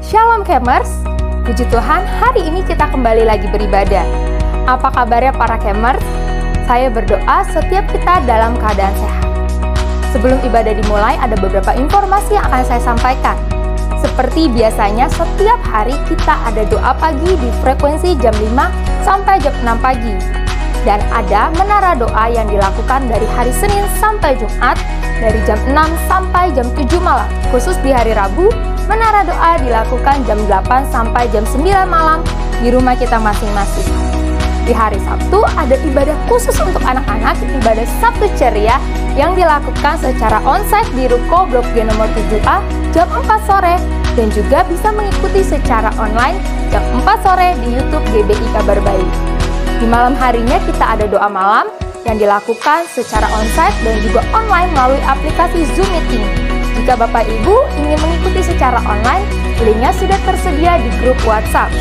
Shalom Kemers, puji Tuhan hari ini kita kembali lagi beribadah. Apa kabarnya para Kemers? Saya berdoa setiap kita dalam keadaan sehat. Sebelum ibadah dimulai ada beberapa informasi yang akan saya sampaikan. Seperti biasanya setiap hari kita ada doa pagi di frekuensi jam 5 sampai jam 6 pagi. Dan ada menara doa yang dilakukan dari hari Senin sampai Jumat dari jam 6 sampai jam 7 malam. Khusus di hari Rabu, menara doa dilakukan jam 8 sampai jam 9 malam di rumah kita masing-masing. Di hari Sabtu ada ibadah khusus untuk anak-anak, ibadah Sabtu Ceria yang dilakukan secara onsite di Ruko Blok G nomor 7A jam 4 sore dan juga bisa mengikuti secara online jam 4 sore di YouTube GBI Kabar Baik. Di malam harinya kita ada doa malam yang dilakukan secara onsite dan juga online melalui aplikasi Zoom Meeting. Jika Bapak Ibu ingin mengikuti secara online, linknya sudah tersedia di grup WhatsApp.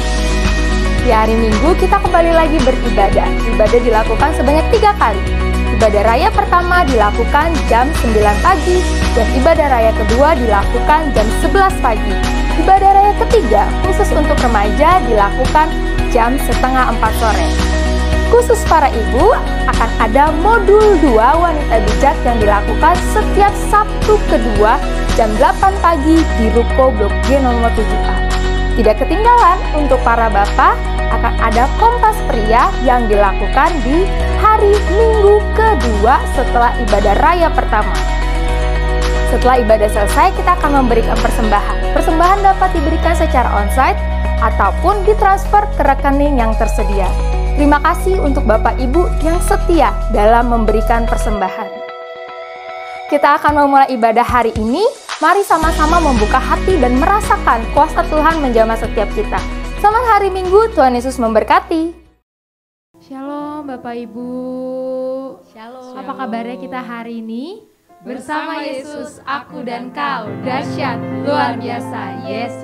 Di hari Minggu kita kembali lagi beribadah. Ibadah dilakukan sebanyak 3 kali. Ibadah raya pertama dilakukan jam 9 pagi dan ibadah raya kedua dilakukan jam 11 pagi. Ibadah raya ketiga khusus untuk remaja dilakukan jam setengah 4 sore. Khusus para ibu, akan ada modul 2 wanita bijak yang dilakukan setiap Sabtu kedua jam 8 pagi di Ruko Blok G nomor 7A. Tidak ketinggalan, untuk para bapak akan ada Kompas Pria yang dilakukan di hari Minggu kedua setelah ibadah raya pertama. Setelah ibadah selesai, kita akan memberikan persembahan. Persembahan dapat diberikan secara onsite ataupun ditransfer ke rekening yang tersedia. Terima kasih untuk Bapak Ibu yang setia dalam memberikan persembahan. Kita akan memulai ibadah hari ini. Mari sama-sama membuka hati dan merasakan kuasa Tuhan menjamah setiap kita. Selamat hari Minggu, Tuhan Yesus memberkati. Shalom Bapak Ibu. Shalom. Apa kabarnya kita hari ini? Bersama Yesus, aku dan kau dahsyat, luar biasa. Yes.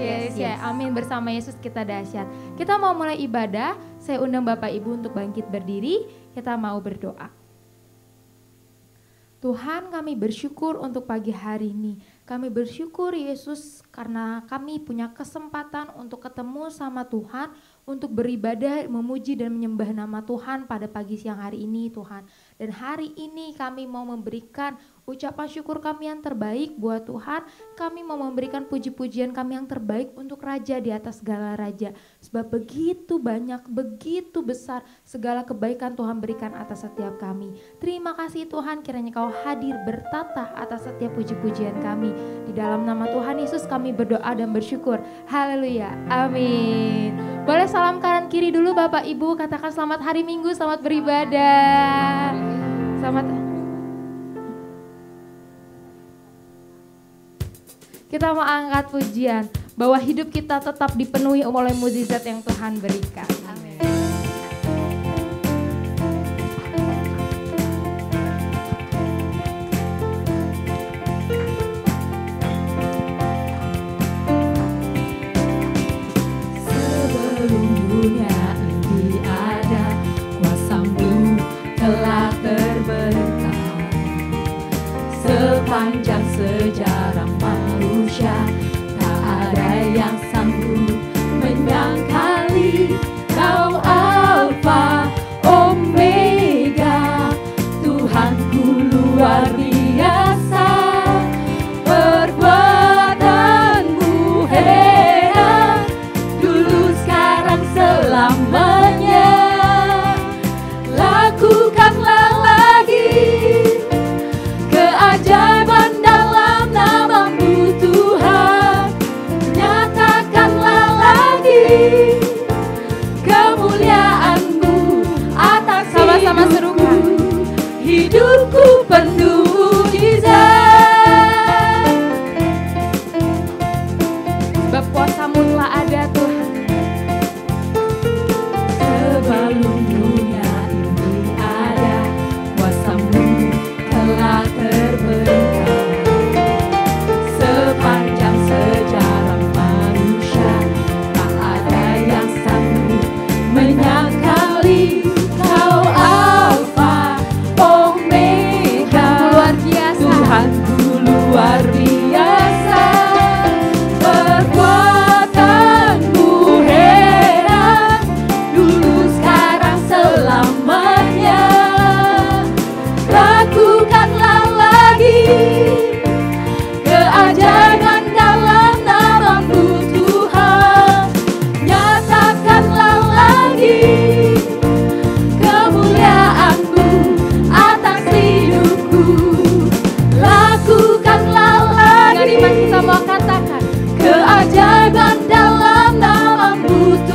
Amin, bersama Yesus kita dahsyat. Kita mau mulai ibadah. Saya undang Bapak Ibu untuk bangkit berdiri. Kita mau berdoa. Tuhan, kami bersyukur untuk pagi hari ini. Kami bersyukur Yesus karena kami punya kesempatan untuk ketemu sama Tuhan, untuk beribadah, memuji dan menyembah nama Tuhan pada pagi siang hari ini Tuhan. Dan hari ini kami mau memberikan ucapan syukur kami yang terbaik buat Tuhan. Kami mau memberikan puji-pujian kami yang terbaik untuk Raja di atas segala Raja. Sebab begitu banyak, begitu besar segala kebaikan Tuhan berikan atas setiap kami. Terima kasih Tuhan, kiranya Kau hadir bertata atas setiap puji-pujian kami. Di dalam nama Tuhan Yesus kami berdoa dan bersyukur. Haleluya, amin. Boleh salam kanan kiri dulu Bapak Ibu, katakan selamat hari Minggu, selamat beribadah. Selamat. Kita mau angkat pujian bahwa hidup kita tetap dipenuhi oleh mukjizat yang Tuhan berikan. Amin. Sebelum dunia ini ada, kuasa-Mu telah terbentang. Sepanjang sejarah manusia, tak ada yang sanggup menyangkali Kau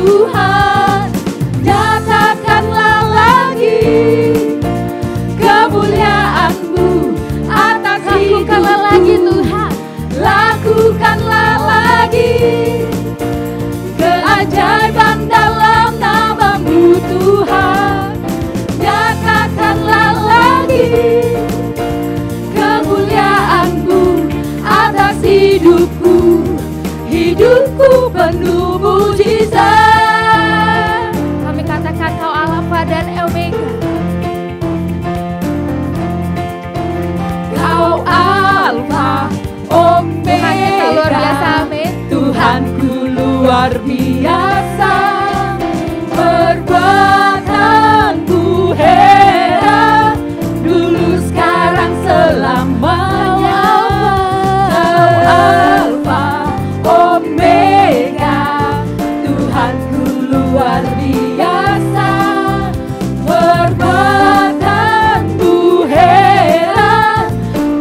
Tuhan, nyatakanlah lagi kemuliaan-Mu atas hidup. Lakukanlah lagi Tuhan. Lakukanlah lagi keajaiban dalam nama-Mu Tuhan. Nyatakanlah lagi kemuliaan-Mu atas hidupku. Hidupku penuh mujizat. Kami katakan Kau Alfa dan Omega. Kau Alfa Omega. Tuhan kita luar biasa, amin. Tuhanku luar biasa, perbuatanku heran, dulu sekarang selamanya. Kau Alfa Omega, Tuhanku luar biasa, perbuatanmu heran,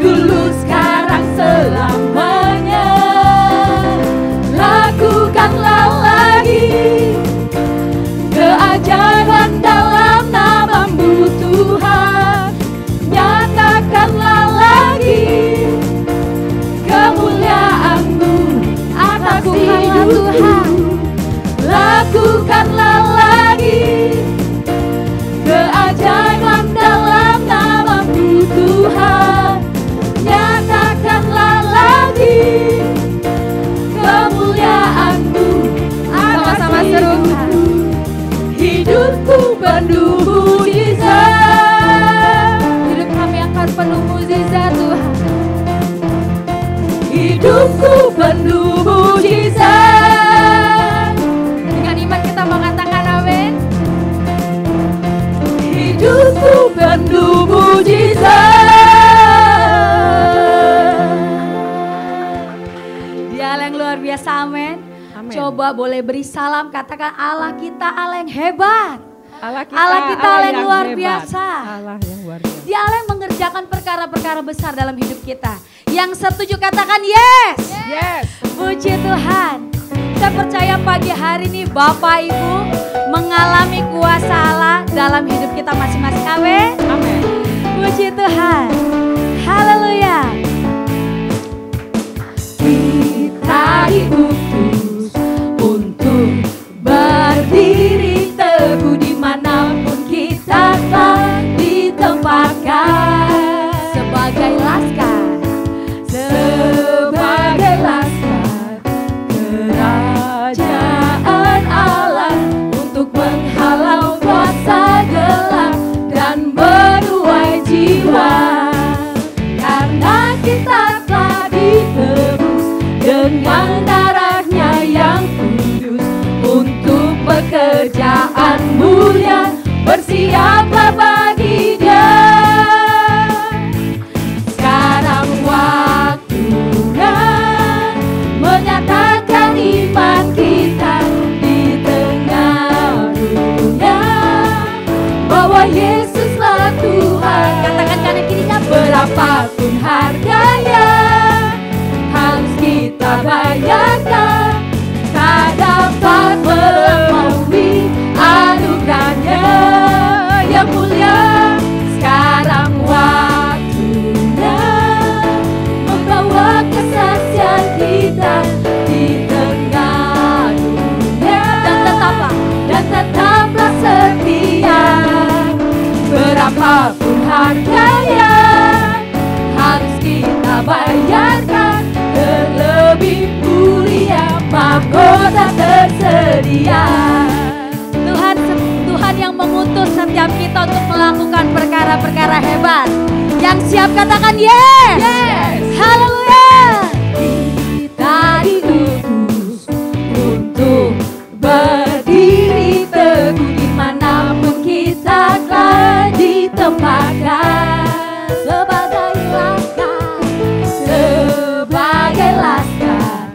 dulu sekarang selamanya. Lakukanlah lagi keajaiban dalam nama-Mu Tuhan. Nyatakanlah lagi kemuliaan-Mu atas hidupku. Lakukanlah lagi keajaiban dalam nama-Mu Tuhan. Nyatakanlah lagi kemuliaan-Mu atas Sama-sama serukan. hidupku penuh mujizat. Hidup kami akan penuh mujizat Tuhan. Hidupku penuh mujizat. Dengan iman kita mengatakan amin. Hidupku penuh mujizat. Dia Allah yang luar biasa, amin. Coba boleh beri salam, katakan Allah kita Allah yang hebat. Allah kita Allah yang luar biasa. Allah yang luar biasa. Dia Allah yang mengerjakan perkara-perkara besar dalam hidup kita. Yang setuju katakan yes. Yes. Puji Tuhan. Saya percaya pagi hari ini Bapak Ibu mengalami kuasa Allah dalam hidup kita masing-masing. Amin. Amin. Puji Tuhan. Haleluya. Kita diutus untuk berdiri teguh dimanapun kita telah ditempatkan sebagai laskar. Sebagai laskar kerajaan Allah untuk menghalau kuasa gelap dan menuai jiwa. Karena kita telah ditebus dengan darahnya yang kudus untuk pekerjaan mulia, bersiaplah bagi Dia. Sekarang waktunya menyatakan iman kita di tengah dunia bahwa Yesuslah Tuhan. Katakan kanan kirinya, berapapun harganya harus kita bayarkan, tak dapat melampaui anugerahnya yang mulia. Sekarang waktunya membawa kesaksian kita di tengah dunia, dan tetaplah setia. Berapapun harganya harus kita bayarkan, terlebih mulia mahkota tersedia. Tuhan yang mengutus setiap kita untuk melakukan perkara-perkara hebat. Yang siap katakan yes. Yes. Haleluya. Kita diutus untuk berdiri teguh dimanapun kita telah ditempatkan sebagai laskar, sebagai laskar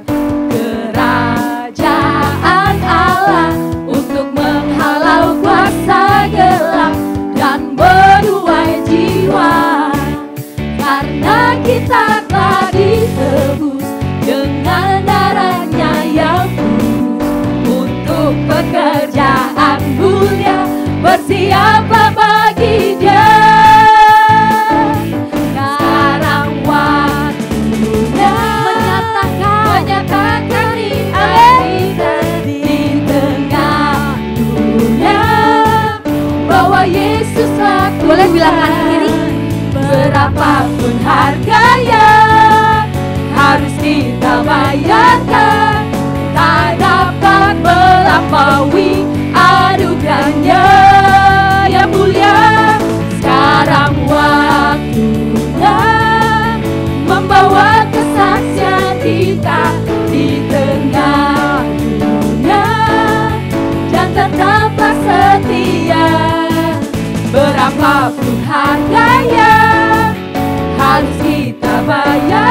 kerajaan Allah untuk menghalau kuasa gelap dan menuai jiwa. Karena kita telah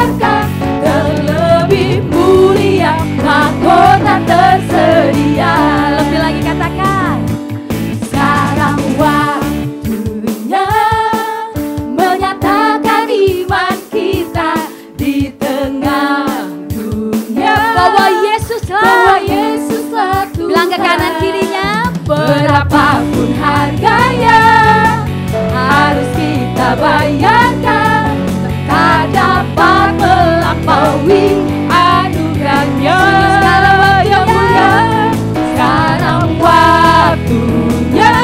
bayarkan, terlebih mulia mahkota tersedia. Lebih lagi katakan, sekarang waktunya menyatakan iman kita di tengah dunia. Bahwa Yesuslah Tuhan. Bilang ke kanan kirinya, berapapun harganya harus kita bayarkan, tak dapat melampaui anugerahnya. Sekarang waktunya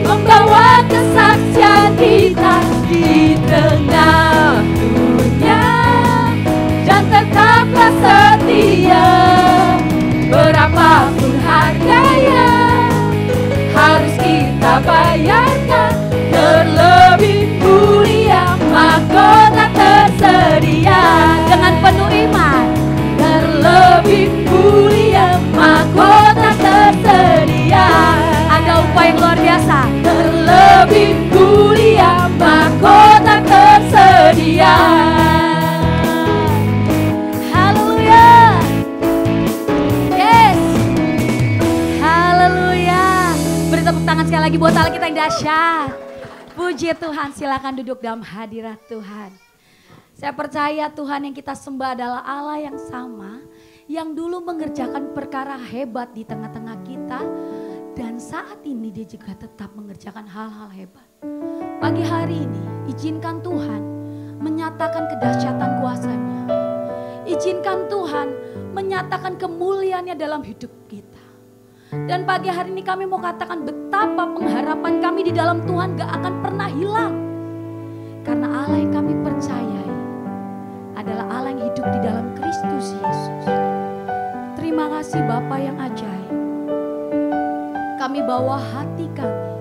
membawa kesaksian kita di tengah dunia, dan tetaplah setia. Berapapun harganya harus kita bayarkan, terlebih mulia mahkota tersedia. Dengan penuh iman, terlebih mulia mahkota tersedia. Ada upaya yang luar biasa. Terlebih mulia mahkota tersedia. Haleluya. Yes. Haleluya. Beri tepuk tangan sekali lagi buat Allah kita yang dahsyat. Puji Tuhan, silakan duduk dalam hadirat Tuhan. Saya percaya Tuhan yang kita sembah adalah Allah yang sama, yang dulu mengerjakan perkara hebat di tengah-tengah kita, dan saat ini dia juga tetap mengerjakan hal-hal hebat. Pagi hari ini izinkan Tuhan menyatakan kedahsyatan kuasa-Nya. Izinkan Tuhan menyatakan kemuliaannya dalam hidup kita. Dan pagi hari ini kami mau katakan betapa pengharapan kami di dalam Tuhan gak akan pernah hilang. Karena Allah yang kami percayai adalah Allah yang hidup di dalam Kristus Yesus. Terima kasih Bapa yang ajaib. Kami bawa hati kami,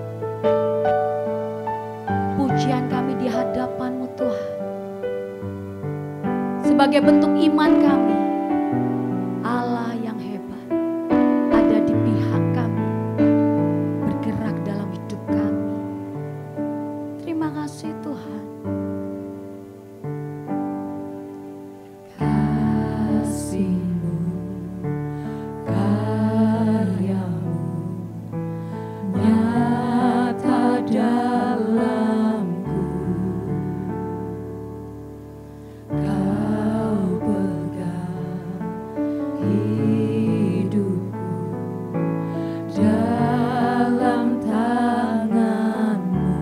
pujian kami di hadapan-Mu Tuhan. Sebagai bentuk iman kami, Allah yang hebat ada di pihak kami, bergerak dalam hidup kami. Terima kasih Tuhan. Kasih-Mu, karya-Mu nyata dalamku. Kau pegang hidupku dalam tangan-Mu.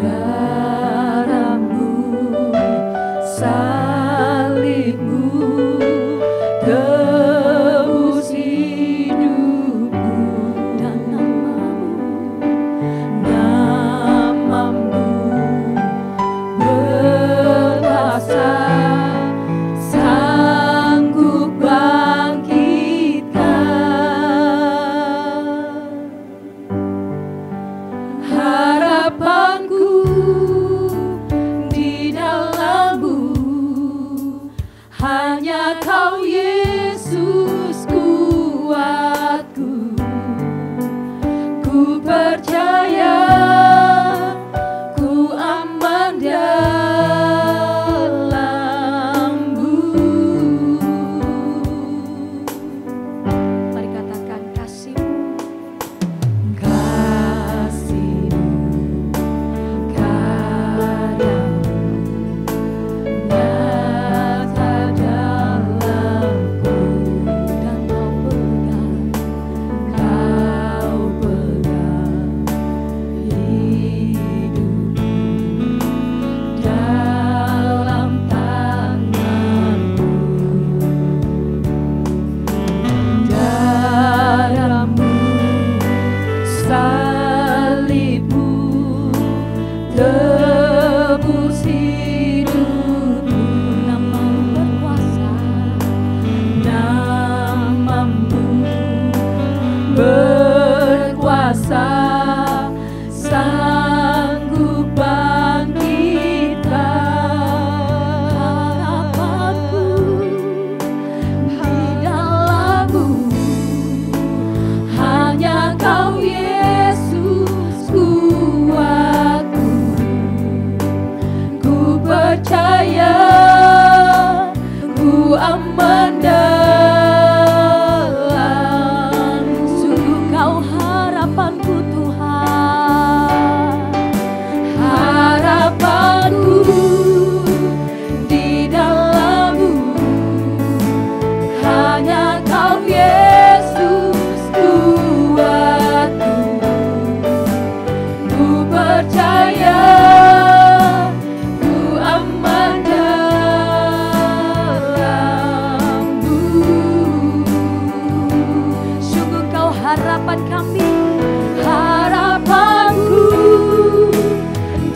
Darah-Mu, salib-Mu tebus hidupku, dan nama-Mu berkuasa, sanggup bangkitkan. Harapanku di dalam-Mu, hanya Kau Yesus kuatku. Ku percaya ku aman dalam-Mu. Mari katakan kasih-Mu, kasih-Mu, karya-Mu nyata dalamku. mendalam. Sungguh Kau harapanku Tuhan, harapanku di dalam-Mu. Hanya Kau Yesus kuatku. Ku percaya ku aman dalam-Mu. Sungguh Kau harapan kami, harapanku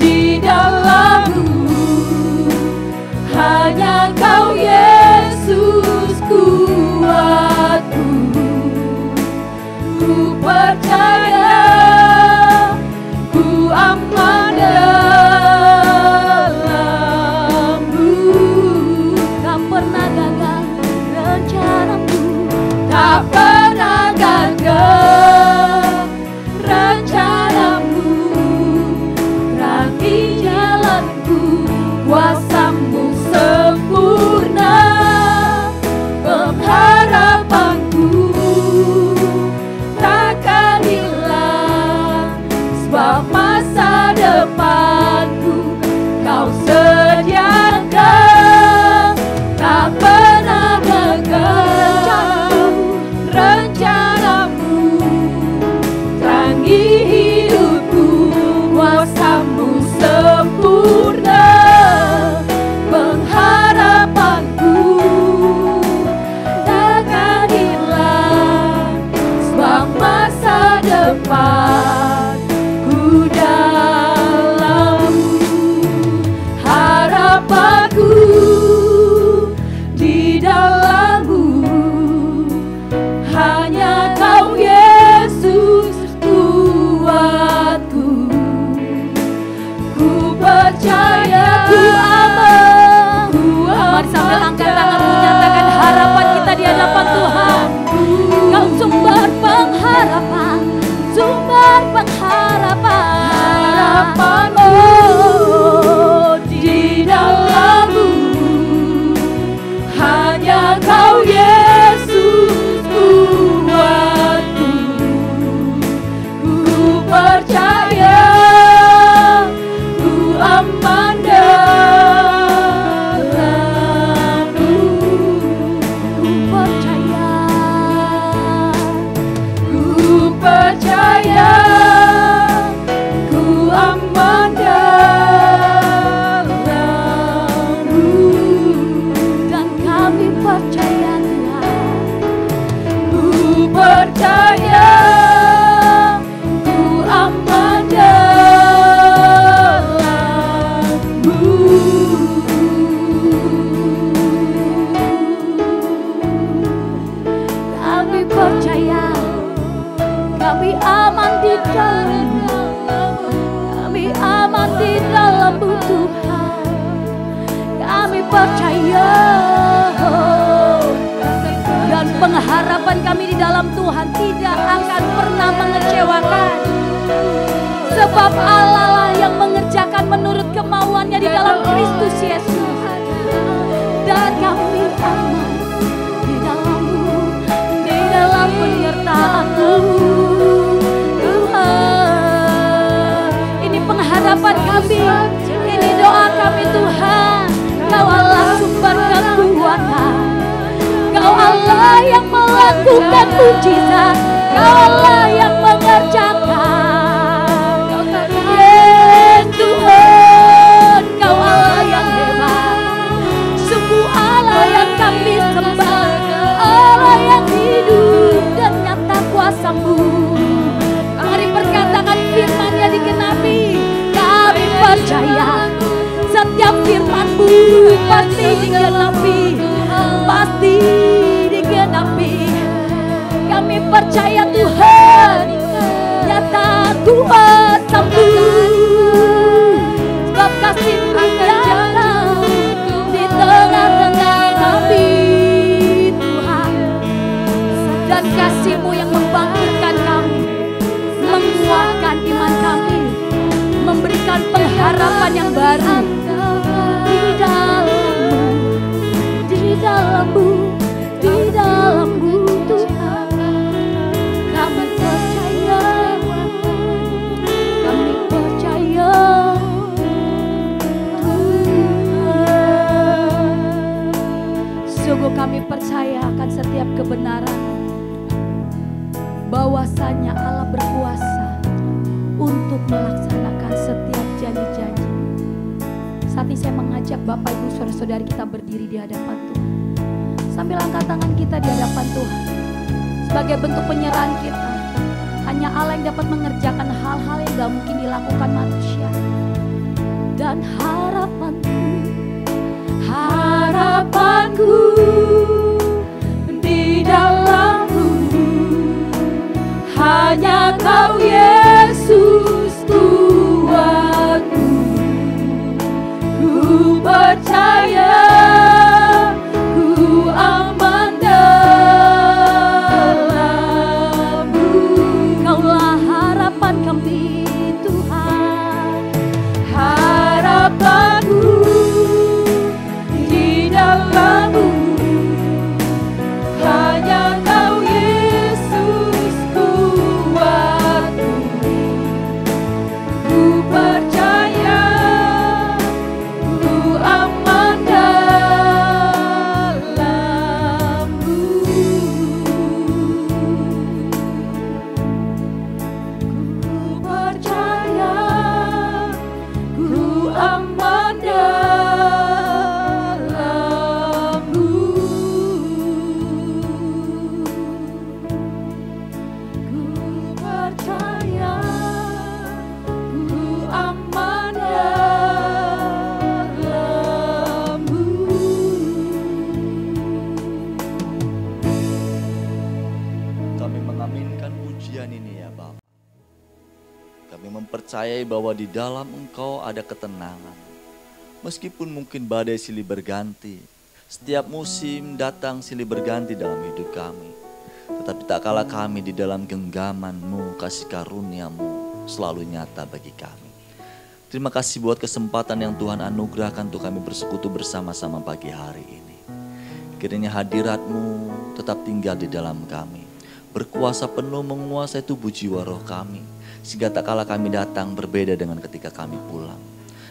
di dalam-Mu. Hanya Kau Yesus kuatku. Ku percaya ku aman dalam-Mu. Tak pernah gagal rencana-Mu, tak pernah gagal rencana-Mu. Terangi jalanku, kuasa-Mu sempurna. Pengharapanku takkan hilang, sebab masa depanku Kau sediakan. Tak pernah gagal rencana-Mu. Terangi hidupku, kuasa-Mu sempurna. Pengharapanku takkan hilang, sebab masa depanku dalam-Mu. Harapanku di dalam-Mu. Hanya Kau Yesus kuatku. Ku percaya ku aman. Mari sambil angkat tanganmu, nyatakan harapan kita di hadapan Tuhan. Kau sumber pengharapan, sumber pengharapan. Harapanmu di dalam-Mu. Hanya Kau Yesus kuatku. Ku percaya ku aman dalam-Mu. Ku percaya ku aman dalam-Mu. Dan kami percaya Tuhan, ku percaya ku aman dalam-Mu. Kami percaya kami aman di dalam-Mu. Kami aman di dalam-Mu Tuhan. Kami percaya dan pengharapan kami di dalam Tuhan tidak akan pernah mengecewakan. Sebab Allah lah yang mengerjakan menurut kemauannya di dalam Kristus Yesus. Dan kami aman di dalam-Mu, di dalam penyertaan-Mu Tuhan. Ini pengharapan kami, ini doa kami Tuhan. Kau Allah sumber kekuatan, Kau Allah yang melakukan mujizat, Kau Allah yang mengerjakan. Yes Tuhan, Kau Allah yang hebat, sungguh Allah yang kami sembah, Allah yang hidup dan nyata kuasa-Mu. Mari perkatakan firman-Nya digenapi. Kami percaya setiap firman-Mu pasti digenapi, pasti digenapi. Kami percaya Tuhan, nyata kuasa-Mu. Sebab kasih-Mu nyata di tengah-tengah kami Tuhan. Dan kasih-Mu yang membangkitkan kami, menguatkan iman kami, memberikan pengharapan yang baru di dalam-Mu, di dalam-Mu. Sungguh kami percaya akan setiap kebenaran bahwasanya Allah berkuasa untuk melaksanakan setiap janji-janji. Saat ini saya mengajak Bapak Ibu Saudara-saudari kita berdiri di hadapan Tuhan. Sambil angkat tangan kita di hadapan Tuhan. Sebagai bentuk penyerahan kita. Hanya Allah yang dapat mengerjakan hal-hal yang gak mungkin dilakukan manusia. Dan harapanku di dalam-Mu, hanya Kau Yesus Tuanku. Ku percaya, ku aman dalam-Mu. Kaulah harapan kami Tuhan, harapanku di dalam-Mu, hanya Kau Yesus kuatku. Ku percaya, ku aman dalam-Mu. Ku percaya, ku aman dalam-Mu. Ku percaya, ku aman dalam-Mu. Kami mengaminkan pujian ini ya Bapa. Kami mempercayai bahwa di dalam Engkau ada ketenangan. Meskipun mungkin badai silih berganti, setiap musim datang silih berganti dalam hidup kami. Tetapi tak kalah kami di dalam genggaman-Mu, kasih karunia-Mu selalu nyata bagi kami. Terima kasih buat kesempatan yang Tuhan anugerahkan untuk kami bersekutu bersama-sama pagi hari ini. Kiranya hadirat-Mu tetap tinggal di dalam kami. Berkuasa penuh menguasai tubuh jiwa roh kami. Sehingga tak kalah kami datang berbeda dengan ketika kami pulang.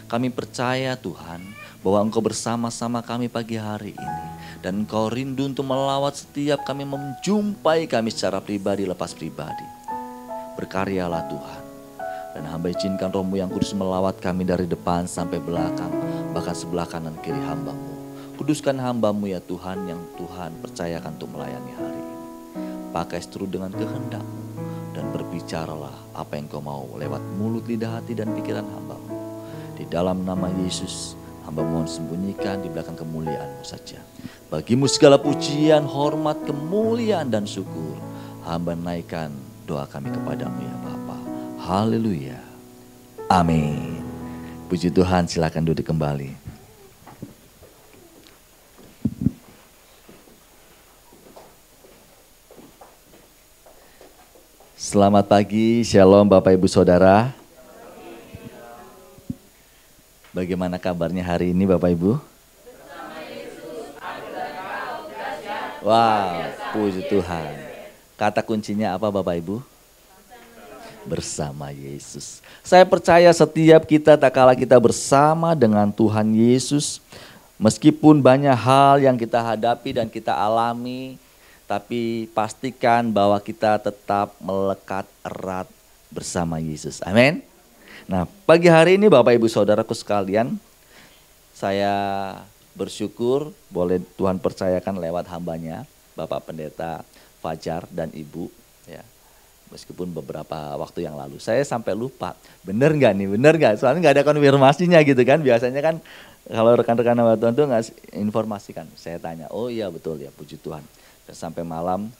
Kami percaya Tuhan bahwa Engkau bersama-sama kami pagi hari ini. Dan Engkau rindu untuk melawat setiap kami menjumpai kami secara pribadi lepas pribadi. Berkaryalah Tuhan. Dan hamba izinkan Roh-Mu yang kudus melawat kami dari depan sampai belakang. Bahkan sebelah kanan kiri hamba-Mu. Kuduskan hamba-Mu ya Tuhan yang Tuhan percayakan untuk melayani hari ini. Pakai seturut dengan kehendak-Mu. Dan berbicaralah apa yang Kau mau lewat mulut, lidah, hati dan pikiran hamba-Mu. Di dalam nama Yesus, hamba mohon sembunyikan di belakang kemuliaan-Mu saja. Bagimu segala pujian, hormat, kemuliaan dan syukur. Hamba naikkan doa kami kepadamu ya Bapa. Haleluya. Amin. Puji Tuhan, silakan duduk kembali. Selamat pagi, shalom Bapak Ibu Saudara. Bagaimana kabarnya hari ini Bapak Ibu? Wow, puji Tuhan. Kata kuncinya apa Bapak Ibu? Bersama Yesus. Saya percaya setiap kita tak kalah kita bersama dengan Tuhan Yesus. Meskipun banyak hal yang kita hadapi dan kita alami, tapi pastikan bahwa kita tetap melekat erat bersama Yesus. Amin. Nah, pagi hari ini Bapak Ibu Saudaraku sekalian, saya bersyukur boleh Tuhan percayakan lewat hambanya, Bapak Pendeta Fajar dan Ibu. Ya, meskipun beberapa waktu yang lalu saya sampai lupa, bener nggak nih, bener nggak? Soalnya nggak ada konfirmasinya gitu kan. Biasanya kan kalau rekan-rekan hamba Tuhan tuh nggak informasikan. Saya tanya, oh iya betul ya, puji Tuhan. Dan sampai malam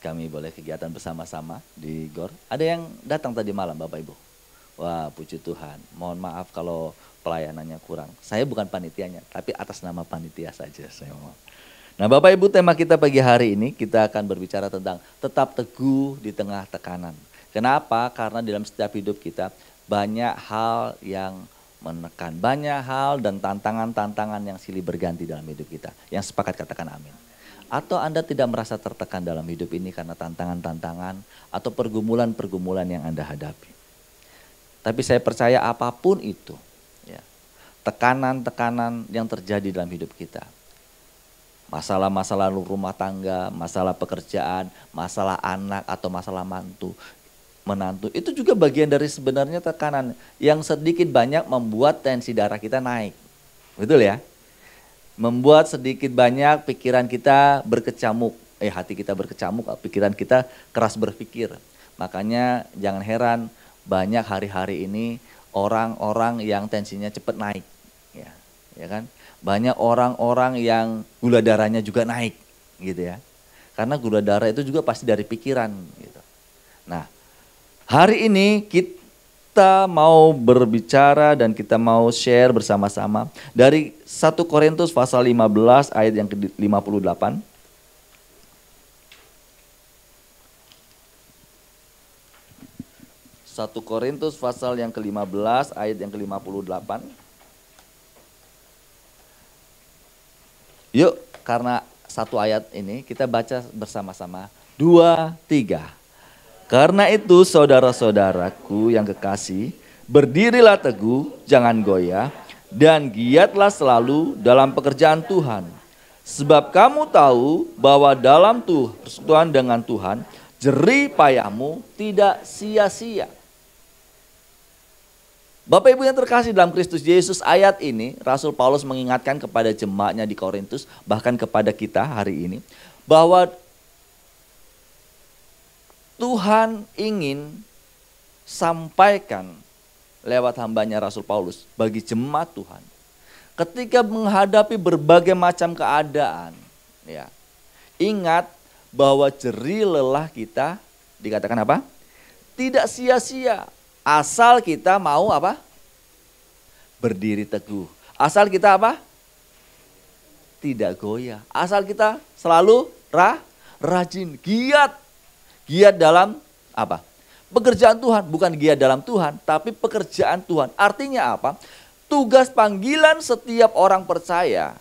kami boleh kegiatan bersama-sama di GOR. Ada yang datang tadi malam Bapak Ibu. Wah puji Tuhan, mohon maaf kalau pelayanannya kurang. Saya bukan panitianya, tapi atas nama panitia saja saya mohon. Nah Bapak Ibu, tema kita pagi hari ini kita akan berbicara tentang tetap teguh di tengah tekanan. Kenapa? Karena dalam setiap hidup kita banyak hal yang menekan, banyak hal dan tantangan-tantangan yang silih berganti dalam hidup kita. Yang sepakat katakan amin. Atau Anda tidak merasa tertekan dalam hidup ini karena tantangan-tantangan atau pergumulan-pergumulan yang Anda hadapi. Tapi saya percaya apapun itu, ya, tekanan-tekanan yang terjadi dalam hidup kita, Masalah-masalah rumah tangga, masalah pekerjaan, masalah anak atau masalah menantu. Itu juga bagian dari sebenarnya tekanan yang sedikit banyak membuat tensi darah kita naik. Betul ya? Membuat sedikit banyak pikiran kita berkecamuk. Hati kita berkecamuk, pikiran kita keras berpikir. Makanya jangan heran banyak hari-hari ini orang-orang yang tensinya cepat naik. Ya kan? Banyak orang-orang yang gula darahnya juga naik gitu ya. Karena gula darah itu juga pasti dari pikiran gitu. Nah, hari ini kita mau berbicara dan kita mau share bersama-sama dari 1 Korintus pasal 15 ayat yang ke-58. 1 Korintus pasal yang ke-15 ayat yang ke-58. Yuk, karena satu ayat ini kita baca bersama-sama. 2, 3. Karena itu saudara-saudaraku yang kekasih, berdirilah teguh, jangan goyah, dan giatlah selalu dalam pekerjaan Tuhan. Sebab kamu tahu bahwa dalam persekutuan dengan Tuhan, jerih payahmu tidak sia-sia. Bapak Ibu yang terkasih dalam Kristus Yesus, ayat ini Rasul Paulus mengingatkan kepada jemaatnya di Korintus, bahkan kepada kita hari ini, bahwa Tuhan ingin sampaikan lewat hambanya Rasul Paulus bagi jemaat Tuhan. Ketika menghadapi berbagai macam keadaan, ya, ingat bahwa jerih lelah kita dikatakan apa? Tidak sia-sia. Asal kita mau apa? Berdiri teguh. Asal kita apa? Tidak goyah. Asal kita selalu rajin, giat. Giat dalam apa? Pekerjaan Tuhan, bukan giat dalam Tuhan, tapi pekerjaan Tuhan. Artinya apa? Tugas panggilan setiap orang percaya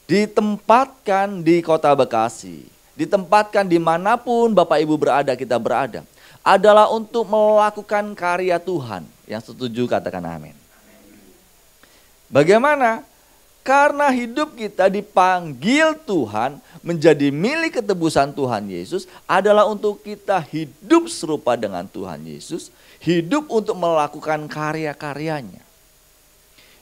ditempatkan di Kota Bekasi, ditempatkan dimanapun Bapak Ibu berada, kita berada, adalah untuk melakukan karya Tuhan. Yang setuju katakan amin. Bagaimana? Karena hidup kita dipanggil Tuhan menjadi milik ketebusan Tuhan Yesus adalah untuk kita hidup serupa dengan Tuhan Yesus, hidup untuk melakukan karya-karyanya.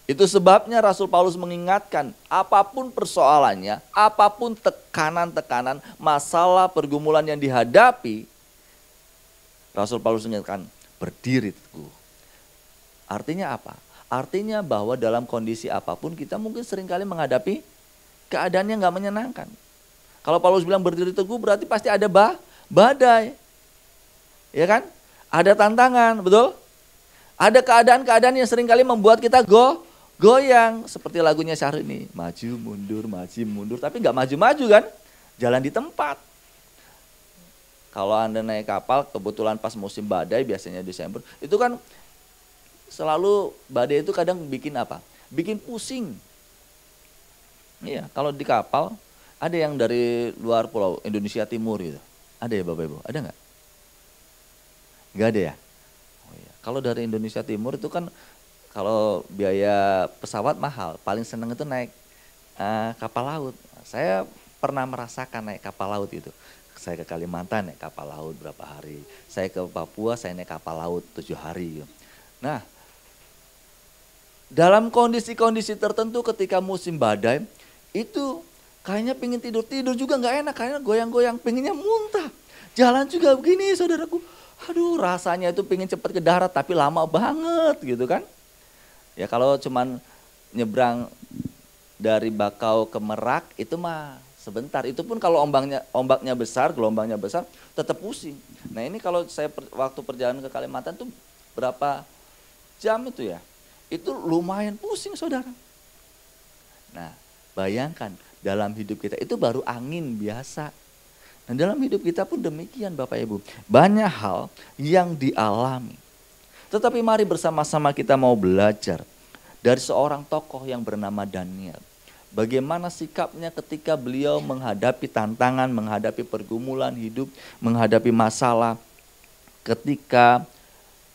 Itu sebabnya Rasul Paulus mengingatkan apapun persoalannya, apapun tekanan-tekanan, masalah pergumulan yang dihadapi, Rasul Paulus mengingatkan berdiri teguh. Artinya apa? Artinya bahwa dalam kondisi apapun kita mungkin seringkali menghadapi keadaan yang gak menyenangkan. Kalau Paulus bilang berdiri teguh berarti pasti ada badai. Ya kan? Ada tantangan, betul? Ada keadaan-keadaan yang seringkali membuat kita goyang. Seperti lagunya Syahrini, maju mundur, tapi gak maju-maju kan? Jalan di tempat. Kalau Anda naik kapal, kebetulan pas musim badai, biasanya Desember, itu kan selalu badai itu kadang bikin apa? Bikin pusing. Iya, kalau di kapal, ada yang dari luar pulau Indonesia Timur gitu. Ada ya Bapak Ibu? Ada nggak? Nggak ada ya? Oh iya. Kalau dari Indonesia Timur itu kan, kalau biaya pesawat mahal, paling seneng itu naik kapal laut. Saya pernah merasakan naik kapal laut itu. Saya ke Kalimantan naik kapal laut berapa hari. Saya ke Papua saya naik kapal laut 7 hari. Nah, dalam kondisi-kondisi tertentu ketika musim badai, itu kayaknya pengen tidur juga nggak enak. Kayaknya goyang-goyang, pengennya muntah. Jalan juga begini saudaraku. Aduh rasanya itu pengen cepat ke darat tapi lama banget gitu kan. Ya kalau cuman nyebrang dari Bakau ke Merak itu mah sebentar, itu pun kalau ombaknya besar, gelombangnya besar, tetap pusing. Nah ini kalau saya waktu perjalanan ke Kalimantan tuh berapa jam itu ya, itu lumayan pusing saudara. Nah bayangkan dalam hidup kita itu baru angin biasa. Nah dalam hidup kita pun demikian Bapak Ibu, banyak hal yang dialami. Tetapi mari bersama-sama kita mau belajar dari seorang tokoh yang bernama Daniel. Bagaimana sikapnya ketika beliau menghadapi tantangan, menghadapi pergumulan hidup, menghadapi masalah. Ketika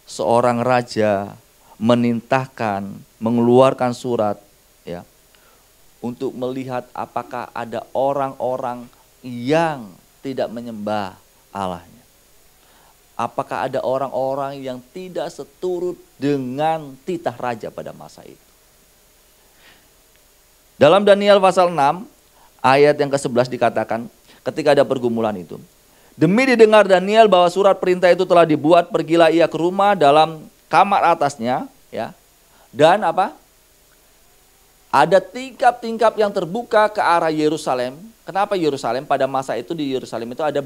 seorang raja menintahkan, mengeluarkan surat ya, untuk melihat apakah ada orang-orang yang tidak menyembah Allahnya. Apakah ada orang-orang yang tidak seturut dengan titah raja pada masa itu. Dalam Daniel pasal 6 ayat yang ke-11 dikatakan ketika ada pergumulan itu. Demi didengar Daniel bahwa surat perintah itu telah dibuat, pergilah ia ke rumah dalam kamar atasnya, ya. Dan apa? Ada tingkap-tingkap yang terbuka ke arah Yerusalem. Kenapa Yerusalem? Pada masa itu di Yerusalem itu ada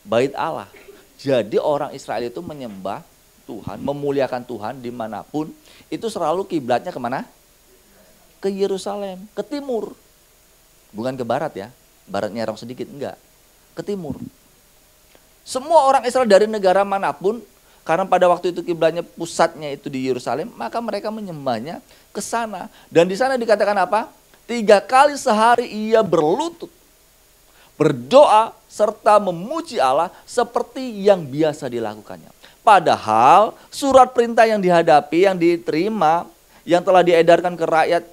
bait Allah. Jadi orang Israel itu menyembah Tuhan, memuliakan Tuhan dimanapun. Itu selalu kiblatnya kemana? Ke Yerusalem, ke timur. Bukan ke barat ya, barat nyerong sedikit, enggak. Ke timur. Semua orang Israel dari negara manapun, karena pada waktu itu kiblatnya pusatnya itu di Yerusalem, maka mereka menyembahnya ke sana. Dan di sana dikatakan apa? 3 kali sehari ia berlutut, berdoa serta memuji Allah seperti yang biasa dilakukannya. Padahal surat perintah yang dihadapi, yang diterima, yang telah diedarkan ke rakyat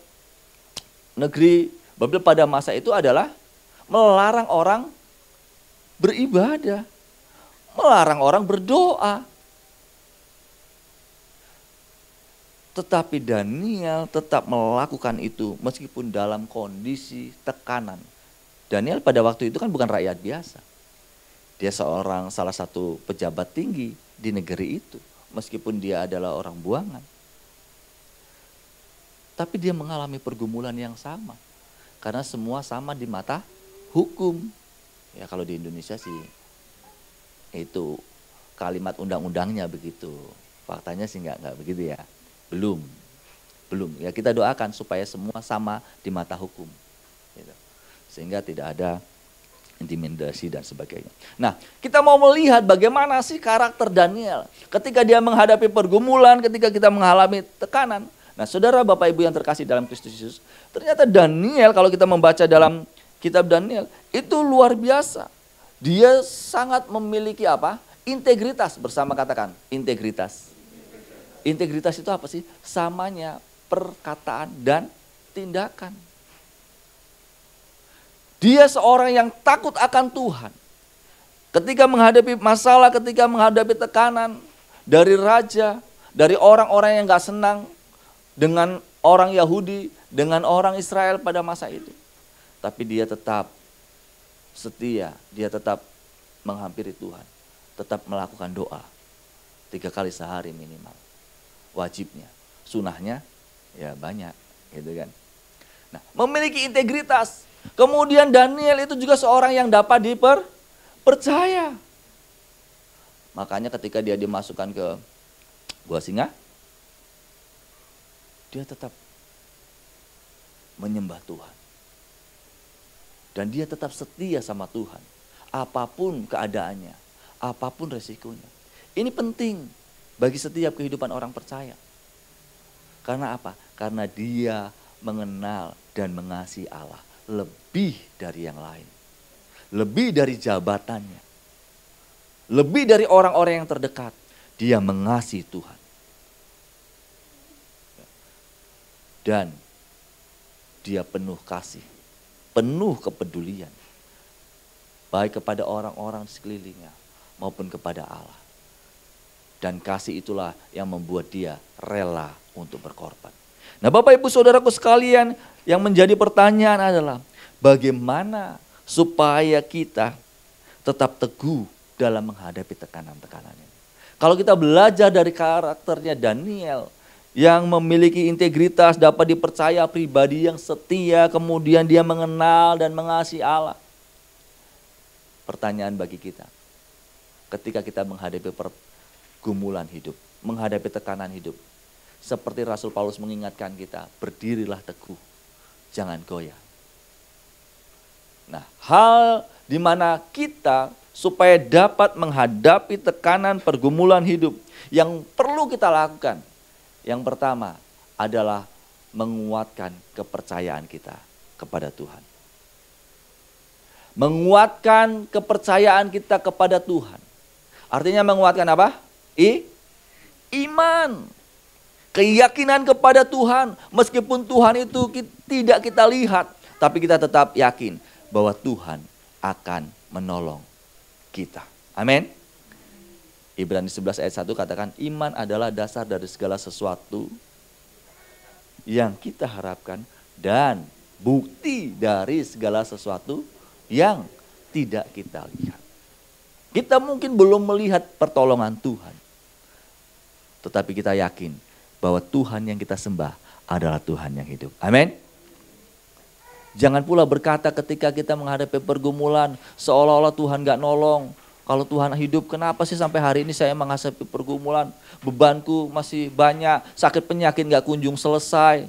negeri Babel pada masa itu adalah melarang orang beribadah, melarang orang berdoa. Tetapi Daniel tetap melakukan itu meskipun dalam kondisi tekanan. Daniel pada waktu itu kan bukan rakyat biasa. Dia salah satu pejabat tinggi di negeri itu. Meskipun dia adalah orang buangan. Tapi dia mengalami pergumulan yang sama. Karena semua sama di mata hukum. Ya kalau di Indonesia sih itu kalimat undang-undangnya begitu. Faktanya sih enggak begitu ya. Belum. Ya kita doakan supaya semua sama di mata hukum. Gitu. Sehingga tidak ada intimidasi dan sebagainya. Nah, kita mau melihat bagaimana sih karakter Daniel ketika dia menghadapi pergumulan, ketika kita mengalami tekanan. Nah, saudara Bapak Ibu yang terkasih dalam Kristus Yesus, ternyata Daniel kalau kita membaca dalam kitab Daniel itu luar biasa. Dia sangat memiliki apa? Integritas, bersama katakan integritas. Integritas itu apa sih? Samanya perkataan dan tindakan. Dia seorang yang takut akan Tuhan. Ketika menghadapi masalah, ketika menghadapi tekanan dari raja, dari orang-orang yang gak senang dengan orang Yahudi, dengan orang Israel pada masa itu. Tapi dia tetap setia, dia tetap menghampiri Tuhan. Tetap melakukan doa 3 kali sehari minimal. Wajibnya, sunahnya ya banyak gitu kan. Nah, memiliki integritas. Kemudian Daniel itu juga seorang yang dapat dipercaya. Makanya ketika dia dimasukkan ke gua singa, dia tetap menyembah Tuhan. Dan dia tetap setia sama Tuhan. Apapun keadaannya, apapun resikonya. Ini penting bagi setiap kehidupan orang percaya. Karena apa? Karena dia mengenal dan mengasihi Allah lebih dari yang lain. Lebih dari jabatannya. Lebih dari orang-orang yang terdekat. Dia mengasihi Tuhan. Dan dia penuh kasih. Penuh kepedulian. Baik kepada orang-orang di sekelilingnya maupun kepada Allah. Dan kasih itulah yang membuat dia rela untuk berkorban. Nah Bapak Ibu Saudaraku sekalian, yang menjadi pertanyaan adalah bagaimana supaya kita tetap teguh dalam menghadapi tekanan-tekanan ini. Kalau kita belajar dari karakternya Daniel yang memiliki integritas, dapat dipercaya, pribadi yang setia, kemudian dia mengenal dan mengasihi Allah. Pertanyaan bagi kita, ketika kita menghadapi pergumulan hidup, menghadapi tekanan hidup. Seperti Rasul Paulus mengingatkan kita, berdirilah teguh, jangan goyah. Nah, hal di mana kita supaya dapat menghadapi tekanan pergumulan hidup yang perlu kita lakukan. Yang pertama adalah menguatkan kepercayaan kita kepada Tuhan. Menguatkan kepercayaan kita kepada Tuhan. Artinya menguatkan apa? Iman. Keyakinan kepada Tuhan. Meskipun Tuhan itu tidak kita lihat. Tapi kita tetap yakin bahwa Tuhan akan menolong kita. Amin. Ibrani 11 ayat 1 katakan, iman adalah dasar dari segala sesuatu yang kita harapkan dan bukti dari segala sesuatu yang tidak kita lihat. Kita mungkin belum melihat pertolongan Tuhan, tetapi kita yakin bahwa Tuhan yang kita sembah adalah Tuhan yang hidup. Amin. Jangan pula berkata ketika kita menghadapi pergumulan, seolah-olah Tuhan gak nolong. Kalau Tuhan hidup, kenapa sih sampai hari ini saya menghadapi pergumulan? Bebanku masih banyak, sakit penyakit gak kunjung selesai,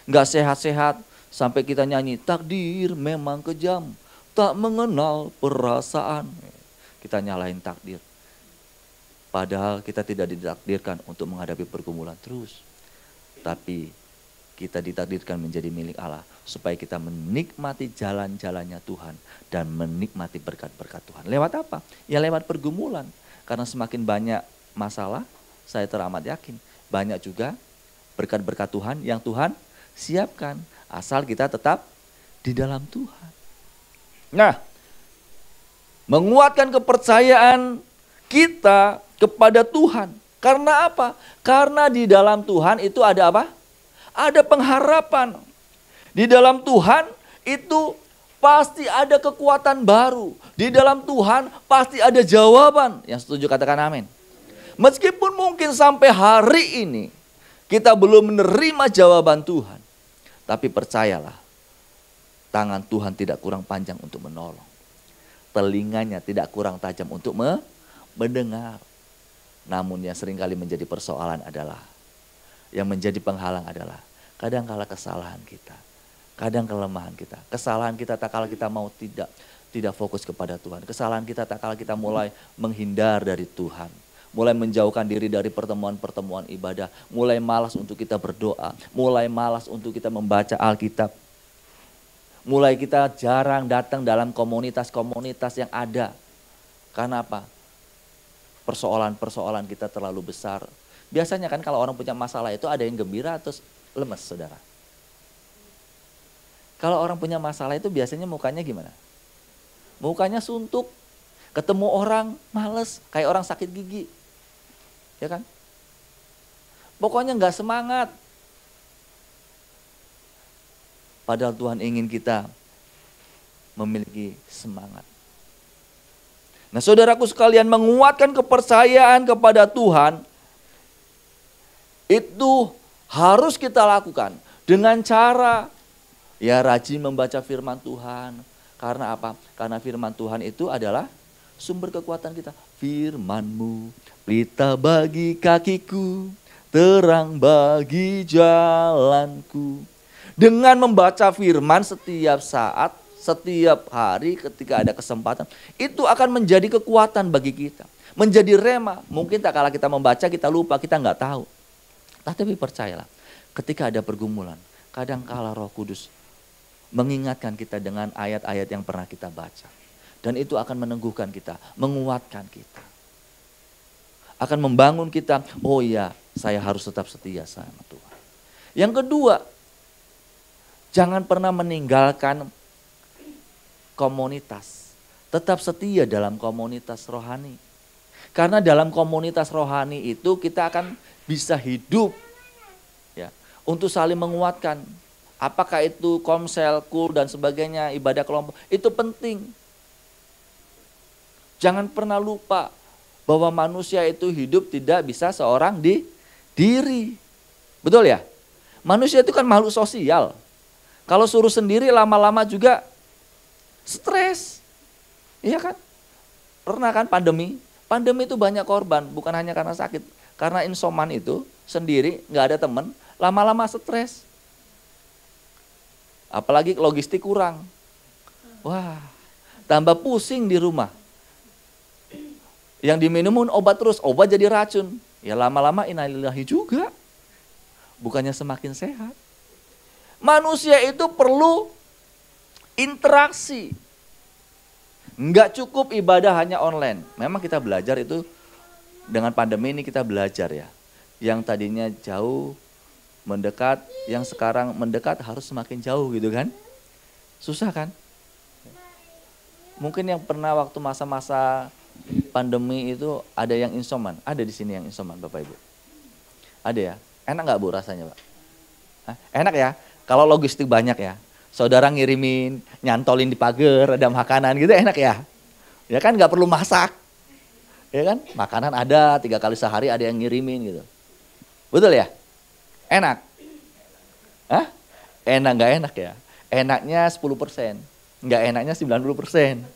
gak sehat-sehat. Sampai kita nyanyi, takdir memang kejam, tak mengenal perasaan. Kita nyalahin takdir. Padahal kita tidak ditakdirkan untuk menghadapi pergumulan terus. Tapi kita ditakdirkan menjadi milik Allah. Supaya kita menikmati jalan-jalannya Tuhan. Dan menikmati berkat-berkat Tuhan. Lewat apa? Ya lewat pergumulan. Karena semakin banyak masalah, saya teramat yakin. Banyak juga berkat-berkat Tuhan yang Tuhan siapkan. Asal kita tetap di dalam Tuhan. Nah, menguatkan kepercayaan kita kepada Tuhan. Karena apa? Karena di dalam Tuhan itu ada apa? Ada pengharapan. Di dalam Tuhan itu pasti ada kekuatan baru. Di dalam Tuhan pasti ada jawaban. Yang setuju katakan amin. Meskipun mungkin sampai hari ini kita belum menerima jawaban Tuhan. Tapi percayalah, tangan Tuhan tidak kurang panjang untuk menolong. Telinganya tidak kurang tajam untuk mendengar. Namun yang seringkali menjadi persoalan adalah, yang menjadi penghalang adalah kadang-kala kesalahan kita, kadang kelemahan kita. Kesalahan kita tak kala kita mau tidak fokus kepada Tuhan. Kesalahan kita tak kala kita mulai menghindar dari Tuhan. Mulai menjauhkan diri dari pertemuan-pertemuan ibadah. Mulai malas untuk kita berdoa. Mulai malas untuk kita membaca Alkitab. Mulai kita jarang datang dalam komunitas-komunitas yang ada. Karena apa? Persoalan-persoalan kita terlalu besar. Biasanya kan kalau orang punya masalah itu ada yang gembira atau lemes, saudara. Kalau orang punya masalah itu biasanya mukanya gimana? Mukanya suntuk, ketemu orang males, kayak orang sakit gigi. Ya kan? Pokoknya gak semangat. Padahal Tuhan ingin kita memiliki semangat. Nah, saudaraku sekalian, menguatkan kepercayaan kepada Tuhan itu harus kita lakukan dengan cara ya rajin membaca firman Tuhan. Karena apa? Karena firman Tuhan itu adalah sumber kekuatan kita. Firman-Mu pelita bagi kakiku, terang bagi jalanku. Dengan membaca firman setiap saat, setiap hari ketika ada kesempatan, itu akan menjadi kekuatan bagi kita. Menjadi rema. Mungkin tak kala kita membaca kita lupa, kita nggak tahu. Tapi percayalah, ketika ada pergumulan, kadang kala Roh Kudus mengingatkan kita dengan ayat-ayat yang pernah kita baca. Dan itu akan meneguhkan kita, menguatkan kita. Akan membangun kita, oh iya saya harus tetap setia sama Tuhan. Yang kedua, jangan pernah meninggalkan komunitas. Tetap setia dalam komunitas rohani. Karena dalam komunitas rohani itu kita akan bisa hidup ya, untuk saling menguatkan. Apakah itu komsel, kul dan sebagainya, ibadah kelompok, itu penting. Jangan pernah lupa bahwa manusia itu hidup tidak bisa seorang diri. Betul ya? Manusia itu kan makhluk sosial. Kalau suruh sendiri lama-lama juga stres. Iya kan? Pernah kan pandemi? Pandemi itu banyak korban, bukan hanya karena sakit. Karena insoman itu sendiri, gak ada teman, lama-lama stres. Apalagi logistik kurang. Wah, tambah pusing di rumah. Yang diminumin obat terus, obat jadi racun. Ya lama-lama innalillahi juga. Bukannya semakin sehat. Manusia itu perlu interaksi. Enggak cukup ibadah hanya online. Memang kita belajar itu, dengan pandemi ini kita belajar ya. Yang tadinya jauh, mendekat, yang sekarang mendekat harus semakin jauh gitu kan. Susah kan? Mungkin yang pernah waktu masa-masa pandemi itu ada yang insoman. Ada di sini yang insoman Bapak Ibu? Ada ya? Enak nggak Bu rasanya Pak? Hah? Enak ya? Kalau logistik banyak ya. Saudara ngirimin, nyantolin di pagar, ada makanan gitu enak ya? Ya kan nggak perlu masak. Ya kan? Makanan ada 3 kali sehari ada yang ngirimin gitu. Betul ya? Enak? Hah? Enak nggak enak ya? Enaknya 10%. Nggak enaknya 90%.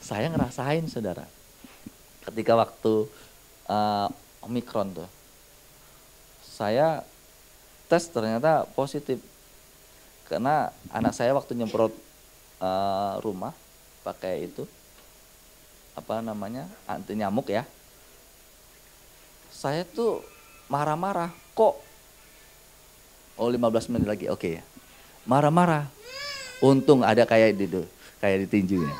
Saya ngerasain saudara. Ketika waktu Omikron tuh. Saya tes ternyata positif. Karena anak saya waktu nyemprot rumah pakai itu. Anti nyamuk ya. Saya tuh marah-marah. Kok? Oh 15 menit lagi, oke ya. Marah-marah. Untung ada kayak ditinjunya.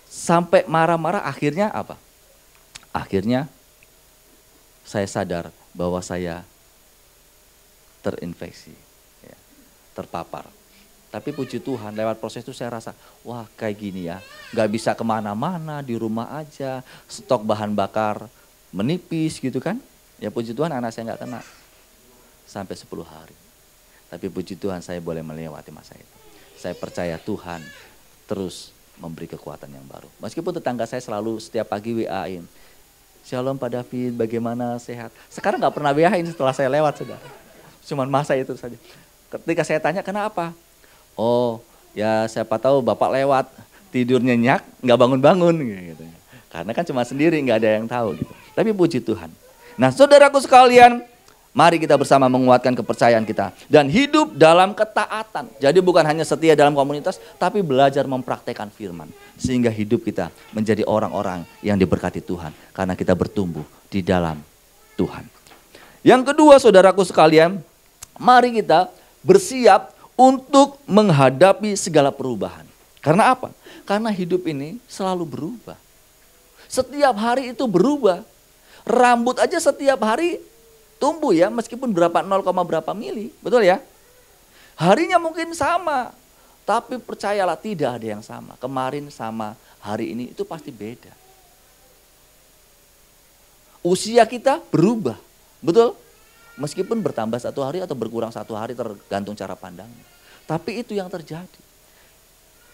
Sampai marah-marah akhirnya apa? Akhirnya saya sadar bahwa saya terinfeksi, ya, terpapar. Tapi puji Tuhan lewat proses itu saya rasa, wah kayak gini ya. Gak bisa kemana-mana, di rumah aja, stok bahan bakar menipis gitu kan. Ya puji Tuhan anak saya gak kena. Sampai 10 hari. Tapi puji Tuhan saya boleh melewati masa itu. Saya percaya Tuhan terus memberi kekuatan yang baru. Meskipun tetangga saya selalu setiap pagi WA-in. Shalom Pak David, bagaimana sehat? Sekarang gak pernah WA-in setelah saya lewat saudara. Cuman masa itu saja. Ketika saya tanya kenapa? Oh ya siapa tahu Bapak lewat tidur nyenyak gak bangun-bangun gitu. Karena kan cuma sendiri gak ada yang tahu gitu. Tapi puji Tuhan. Nah saudaraku sekalian, mari kita bersama menguatkan kepercayaan kita dan hidup dalam ketaatan. Jadi bukan hanya setia dalam komunitas, tapi belajar mempraktekkan firman. Sehingga hidup kita menjadi orang-orang yang diberkati Tuhan. Karena kita bertumbuh di dalam Tuhan. Yang kedua saudaraku sekalian, mari kita bersiap untuk menghadapi segala perubahan. Karena apa? Karena hidup ini selalu berubah. Setiap hari itu berubah. Rambut aja setiap hari tumbuh ya, meskipun berapa 0, berapa mili, betul ya? Harinya mungkin sama, tapi percayalah tidak ada yang sama. Kemarin sama hari ini itu pasti beda. Usia kita berubah, betul? Meskipun bertambah 1 hari atau berkurang 1 hari tergantung cara pandangnya. Tapi itu yang terjadi.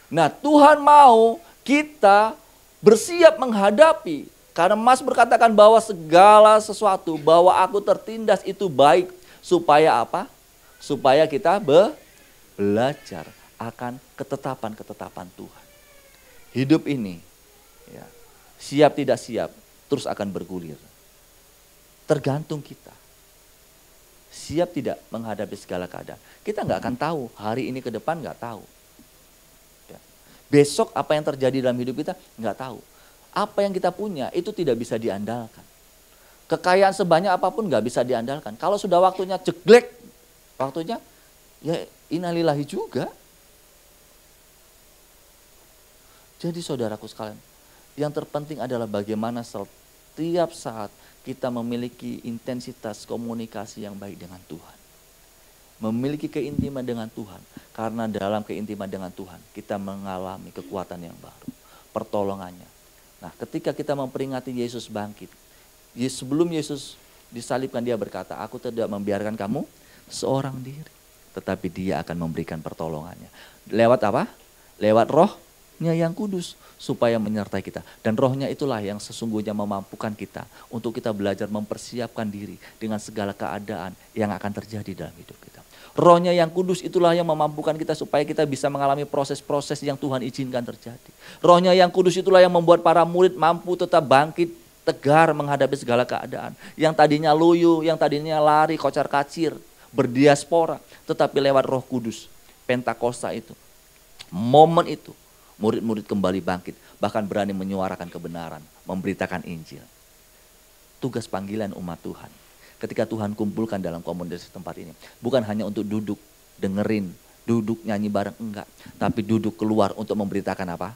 Nah Tuhan mau kita bersiap menghadapi. Karena Mas berkatakan bahwa segala sesuatu, bahwa aku tertindas itu baik. Supaya apa? Supaya kita belajar akan ketetapan-ketetapan Tuhan. Hidup ini, ya, siap tidak siap, terus akan bergulir. Tergantung kita. Siap tidak menghadapi segala keadaan. Kita nggak akan tahu, hari ini ke depan nggak tahu. Ya. Besok apa yang terjadi dalam hidup kita nggak tahu. Apa yang kita punya itu tidak bisa diandalkan. Kekayaan sebanyak apapun gak bisa diandalkan. Kalau sudah waktunya jeglek, waktunya ya innalillahi juga. Jadi saudaraku sekalian, yang terpenting adalah bagaimana setiap saat kita memiliki intensitas komunikasi yang baik dengan Tuhan. Memiliki keintiman dengan Tuhan. Karena dalam keintiman dengan Tuhan kita mengalami kekuatan yang baru. Pertolongannya. Nah, ketika kita memperingati Yesus bangkit, sebelum Yesus disalibkan dia berkata, aku tidak membiarkan kamu seorang diri. Tetapi dia akan memberikan pertolongannya. Lewat apa? Lewat Rohnya yang kudus supaya menyertai kita. Dan Rohnya itulah yang sesungguhnya memampukan kita untuk kita belajar mempersiapkan diri dengan segala keadaan yang akan terjadi dalam hidup kita. Rohnya yang kudus itulah yang memampukan kita supaya kita bisa mengalami proses-proses yang Tuhan izinkan terjadi. Rohnya yang kudus itulah yang membuat para murid mampu tetap bangkit, tegar menghadapi segala keadaan. Yang tadinya loyo, yang tadinya lari, kocar kacir, berdiaspora. Tetapi lewat Roh Kudus, Pentakosta itu, momen itu, murid-murid kembali bangkit. Bahkan berani menyuarakan kebenaran, memberitakan Injil. Tugas panggilan umat Tuhan. Ketika Tuhan kumpulkan dalam komunitas tempat ini. Bukan hanya untuk duduk, dengerin, duduk nyanyi bareng, enggak. Tapi duduk keluar untuk memberitakan apa?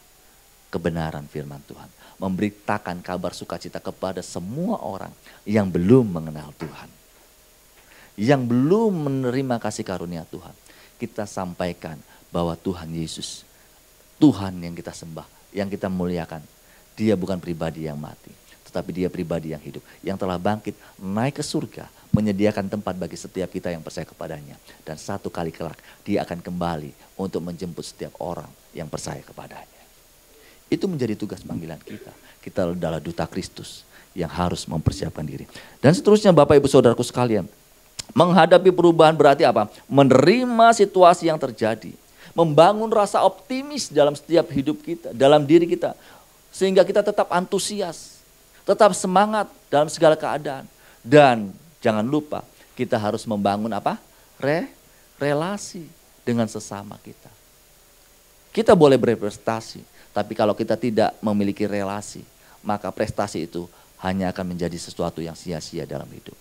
Kebenaran firman Tuhan. Memberitakan kabar sukacita kepada semua orang yang belum mengenal Tuhan. Yang belum menerima kasih karunia Tuhan. Kita sampaikan bahwa Tuhan Yesus, Tuhan yang kita sembah, yang kita muliakan, dia bukan pribadi yang mati, tetapi dia pribadi yang hidup, yang telah bangkit, naik ke surga, menyediakan tempat bagi setiap kita yang percaya kepadanya. Dan satu kali kelak dia akan kembali untuk menjemput setiap orang yang percaya kepadanya. Itu menjadi tugas panggilan kita. Kita adalah duta Kristus yang harus mempersiapkan diri. Dan seterusnya Bapak Ibu Saudaraku sekalian, menghadapi perubahan berarti apa? Menerima situasi yang terjadi. Membangun rasa optimis dalam setiap hidup kita, dalam diri kita. Sehingga kita tetap antusias, tetap semangat dalam segala keadaan. Dan jangan lupa kita harus membangun apa? Relasi dengan sesama kita. Kita boleh berprestasi, tapi kalau kita tidak memiliki relasi, maka prestasi itu hanya akan menjadi sesuatu yang sia-sia dalam hidup.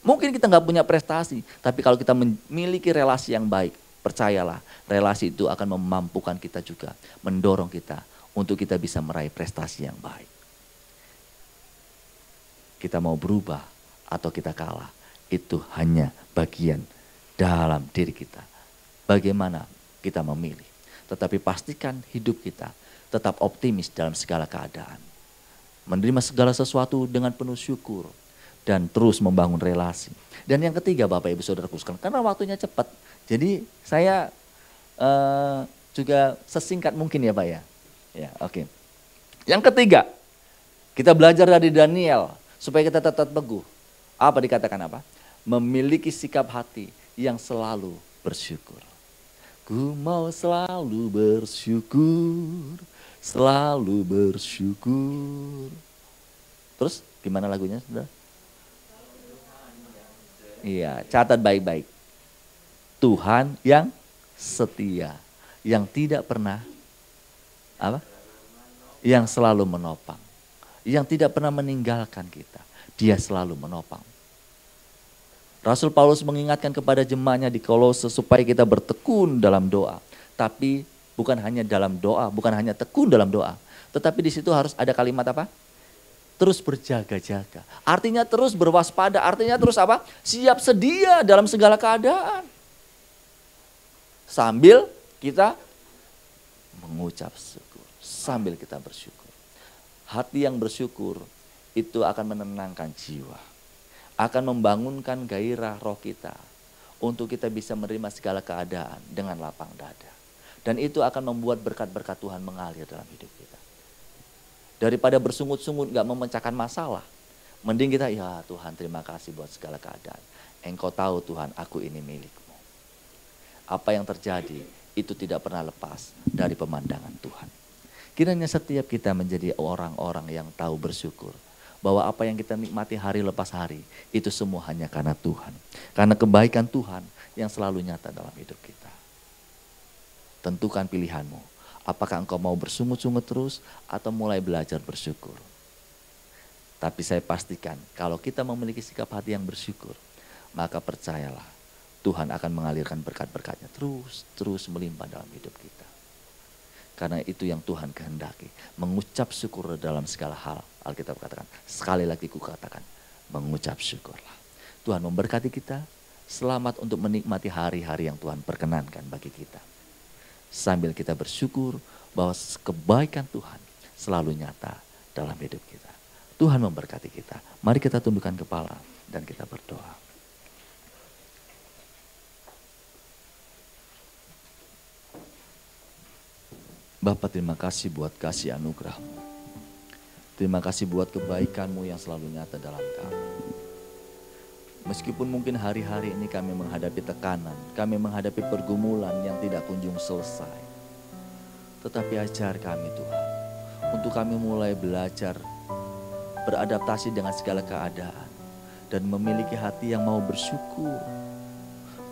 Mungkin kita nggak punya prestasi, tapi kalau kita memiliki relasi yang baik, percayalah, relasi itu akan memampukan kita juga, mendorong kita untuk kita bisa meraih prestasi yang baik. Kita mau berubah atau kita kalah, itu hanya bagian dalam diri kita. Bagaimana kita memilih. Tetapi pastikan hidup kita tetap optimis dalam segala keadaan. Menerima segala sesuatu dengan penuh syukur. Dan terus membangun relasi. Dan yang ketiga Bapak Ibu Saudaraku sekalian, karena waktunya cepat. Jadi saya juga sesingkat mungkin ya Pak ya. Ya, oke. Yang ketiga, kita belajar dari Daniel supaya kita tetap teguh. Apa dikatakan apa? Memiliki sikap hati yang selalu bersyukur. Ku mau selalu bersyukur, selalu bersyukur. Terus gimana lagunya Saudara? Iya, catat baik-baik. Tuhan yang setia, yang tidak pernah apa? Yang selalu menopang, yang tidak pernah meninggalkan kita. Dia selalu menopang. Rasul Paulus mengingatkan kepada jemaatnya di Kolose supaya kita bertekun dalam doa. Tapi bukan hanya dalam doa, bukan hanya tekun dalam doa, tetapi di situ harus ada kalimat apa? Terus berjaga-jaga. Artinya terus berwaspada, artinya terus apa? Siap sedia dalam segala keadaan. Sambil kita mengucap syukur, sambil kita bersyukur. Hati yang bersyukur itu akan menenangkan jiwa. Akan membangunkan gairah roh kita untuk kita bisa menerima segala keadaan dengan lapang dada. Dan itu akan membuat berkat-berkat Tuhan mengalir dalam hidup kita. Daripada bersungut-sungut gak memecahkan masalah. Mending kita, ya Tuhan terima kasih buat segala keadaan. Engkau tahu Tuhan aku ini milikmu. Apa yang terjadi itu tidak pernah lepas dari pemandangan Tuhan. Kiranya setiap kita menjadi orang-orang yang tahu bersyukur. Bahwa apa yang kita nikmati hari lepas hari itu semua hanya karena Tuhan. Karena kebaikan Tuhan yang selalu nyata dalam hidup kita. Tentukan pilihanmu. Apakah engkau mau bersungut-sungut terus atau mulai belajar bersyukur? Tapi saya pastikan kalau kita memiliki sikap hati yang bersyukur, maka percayalah Tuhan akan mengalirkan berkat-berkatnya terus melimpah dalam hidup kita. Karena itu yang Tuhan kehendaki, mengucap syukur dalam segala hal. Alkitab katakan, sekali lagi kukatakan, mengucap syukurlah. Tuhan memberkati kita, selamat untuk menikmati hari-hari yang Tuhan perkenankan bagi kita. Sambil kita bersyukur bahwa kebaikan Tuhan selalu nyata dalam hidup kita. Tuhan memberkati kita. Mari kita tundukkan kepala dan kita berdoa. Bapa, terima kasih buat kasih anugerah-Mu. Terima kasih buat kebaikan-Mu yang selalu nyata dalam kami. Meskipun mungkin hari-hari ini kami menghadapi tekanan, kami menghadapi pergumulan yang tidak kunjung selesai. Tetapi ajar kami Tuhan, untuk kami mulai belajar beradaptasi dengan segala keadaan. Dan memiliki hati yang mau bersyukur.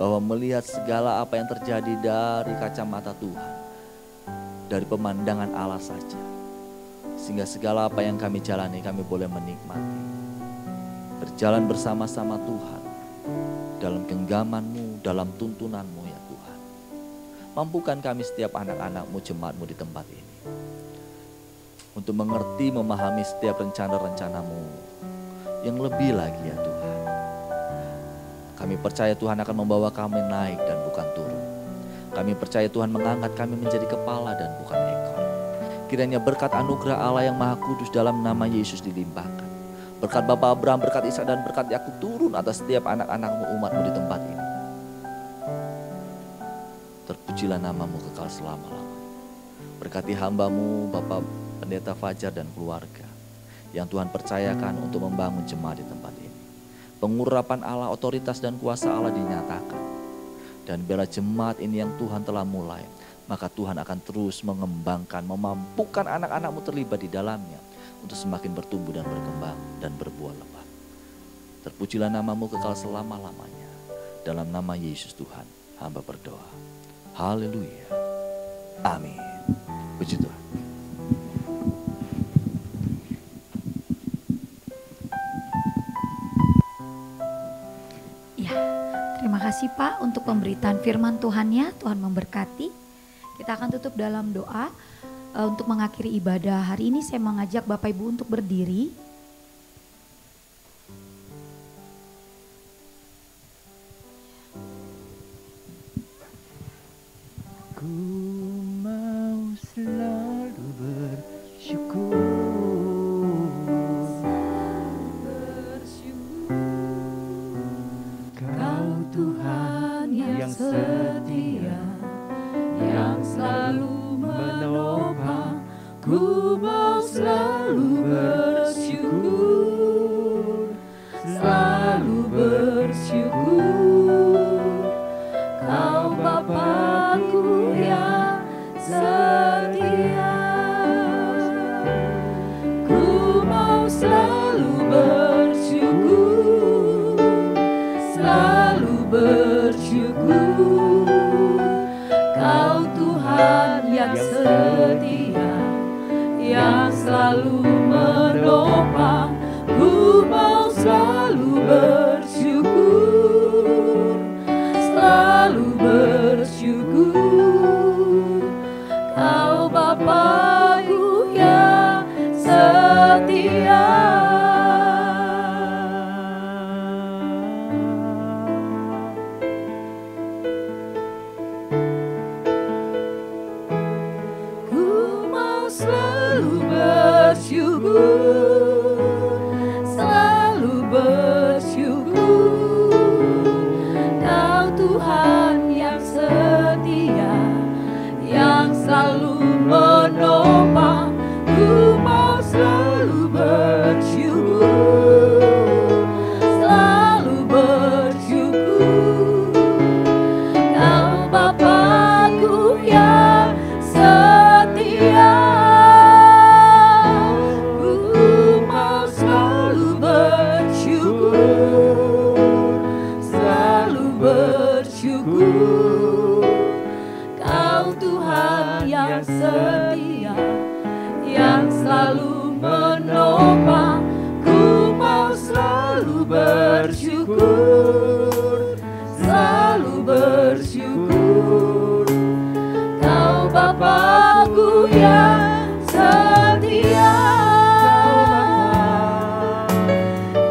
Bahwa melihat segala apa yang terjadi dari kacamata Tuhan. Dari pemandangan Allah saja. Sehingga segala apa yang kami jalani kami boleh menikmati. Berjalan bersama-sama Tuhan dalam genggaman-Mu, dalam tuntunan-Mu ya Tuhan. Mampukan kami setiap anak-anak-Mu, jemaat-Mu di tempat ini. Untuk mengerti, memahami setiap rencana-rencana-Mu yang lebih lagi ya Tuhan. Kami percaya Tuhan akan membawa kami naik dan bukan turun. Kami percaya Tuhan mengangkat kami menjadi kepala dan bukan ekor. Kiranya berkat anugerah Allah yang Maha Kudus dalam nama Yesus dilimpahkan. Berkat Bapa Abraham, berkat Ishak dan berkat Yakub turun atas setiap anak-anakmu, umatmu di tempat ini. Terpujilah namamu kekal selama-lamanya. Berkati hambamu Bapak Pendeta Fajar dan keluarga yang Tuhan percayakan untuk membangun jemaat di tempat ini. Pengurapan Allah, otoritas dan kuasa Allah dinyatakan. Dan bila jemaat ini yang Tuhan telah mulai, maka Tuhan akan terus mengembangkan, memampukan anak-anakmu terlibat di dalamnya untuk semakin bertumbuh dan berkembang dan berbuah lebat. Terpujilah namamu kekal selama-lamanya. Dalam nama Yesus Tuhan, hamba berdoa. Haleluya. Amin. Puji Tuhan. Ya, terima kasih Pak untuk pemberitaan firman Tuhan-Nya. Tuhan memberkati. Kita akan tutup dalam doa. Untuk mengakhiri ibadah hari ini saya mengajak Bapak Ibu untuk berdiri. Ku mau selalu bersyukur, Kau Tuhan yang setia, yang selalu menopang. Ku mau selalu bersyukur, selalu bersyukur. Kau Bapakku yang setia. Ku mau selalu bersyukur, selalu bersyukur. Kau Tuhan yang setia, yang selalu menopang. Ku mau selalu bersyukur, selalu bersyukur. Kau Bapakku yang setia. Ku mau selalu bersyukur, selalu bersyukur. Kau Tuhan yang setia, yang selalu menopang. Ku mau selalu bersyukur, selalu bersyukur. Kau Bapakku yang setia. Ku mau selalu bersyukur, selalu bersyukur. Kau Tuhan yang setia, yang selalu menopang. Ku mau selalu bersyukur, selalu bersyukur. Kau Bapakku yang setia.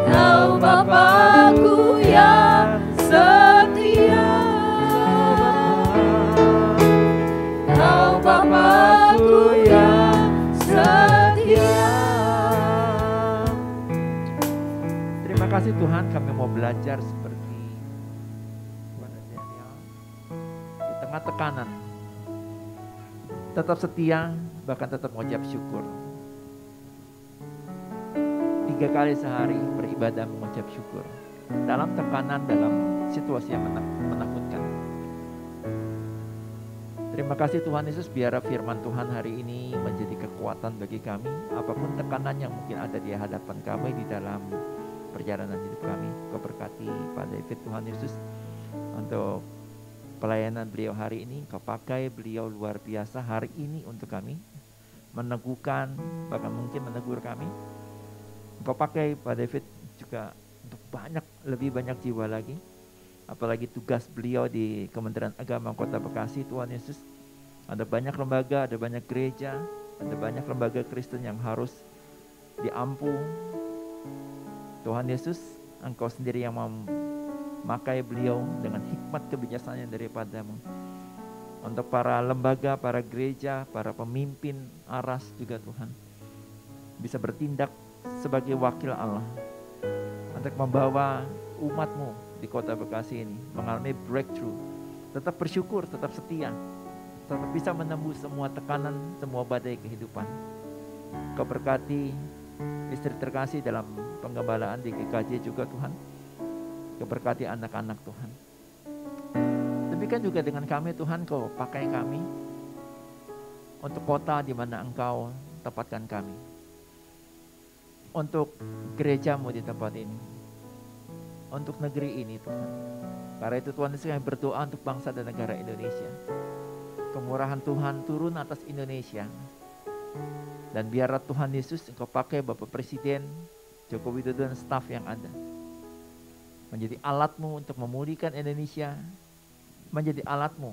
Kau Bapakku yang setia. Kau Bapakku yang setia. Terima kasih Tuhan, kami mau belajar seperti Brother Daniel di tengah tekanan. Tetap setia, bahkan tetap mengucap syukur. 3 kali sehari beribadah mengucap syukur. Dalam tekanan, dalam situasi yang menakutkan. Terima kasih Tuhan Yesus, biar firman Tuhan hari ini menjadi kekuatan bagi kami. Apapun tekanan yang mungkin ada di hadapan kami di dalam perjalanan hidup kami. Kau berkati Pak David, Tuhan Yesus, untuk pelayanan beliau hari ini. Kau pakai beliau luar biasa hari ini untuk kami. Meneguhkan, bahkan mungkin menegur kami. Kau pakai Pak David juga untuk lebih banyak jiwa lagi. Apalagi tugas beliau di Kementerian Agama Kota Bekasi, Tuhan Yesus. Ada banyak lembaga, ada banyak gereja, ada banyak lembaga Kristen yang harus diampu. Tuhan Yesus, Engkau sendiri yang memakai beliau dengan hikmat kebijaksanaan daripada-Mu. Untuk para lembaga, para gereja, para pemimpin ARAS juga Tuhan. Bisa bertindak sebagai wakil Allah. Untuk membawa umat-Mu di kota Bekasi ini mengalami breakthrough. Tetap bersyukur, tetap setia. Tetap bisa menembus semua tekanan, semua badai kehidupan. Kau berkati istri terkasih dalam penggembalaan di GKJ juga Tuhan. Kau berkati anak-anak Tuhan. Demikian juga dengan kami Tuhan, Kau pakai kami untuk kota di mana Engkau tempatkan kami. Untuk gereja-Mu di tempat ini. Untuk negeri ini Tuhan. Karena itu Tuhan Yesus kami berdoa untuk bangsa dan negara Indonesia. Kemurahan Tuhan turun atas Indonesia. Dan biarlah Tuhan Yesus Engkau pakai Bapak Presiden Joko Widodo dan staf yang ada. Menjadi alat-Mu untuk memulihkan Indonesia. Menjadi alat-Mu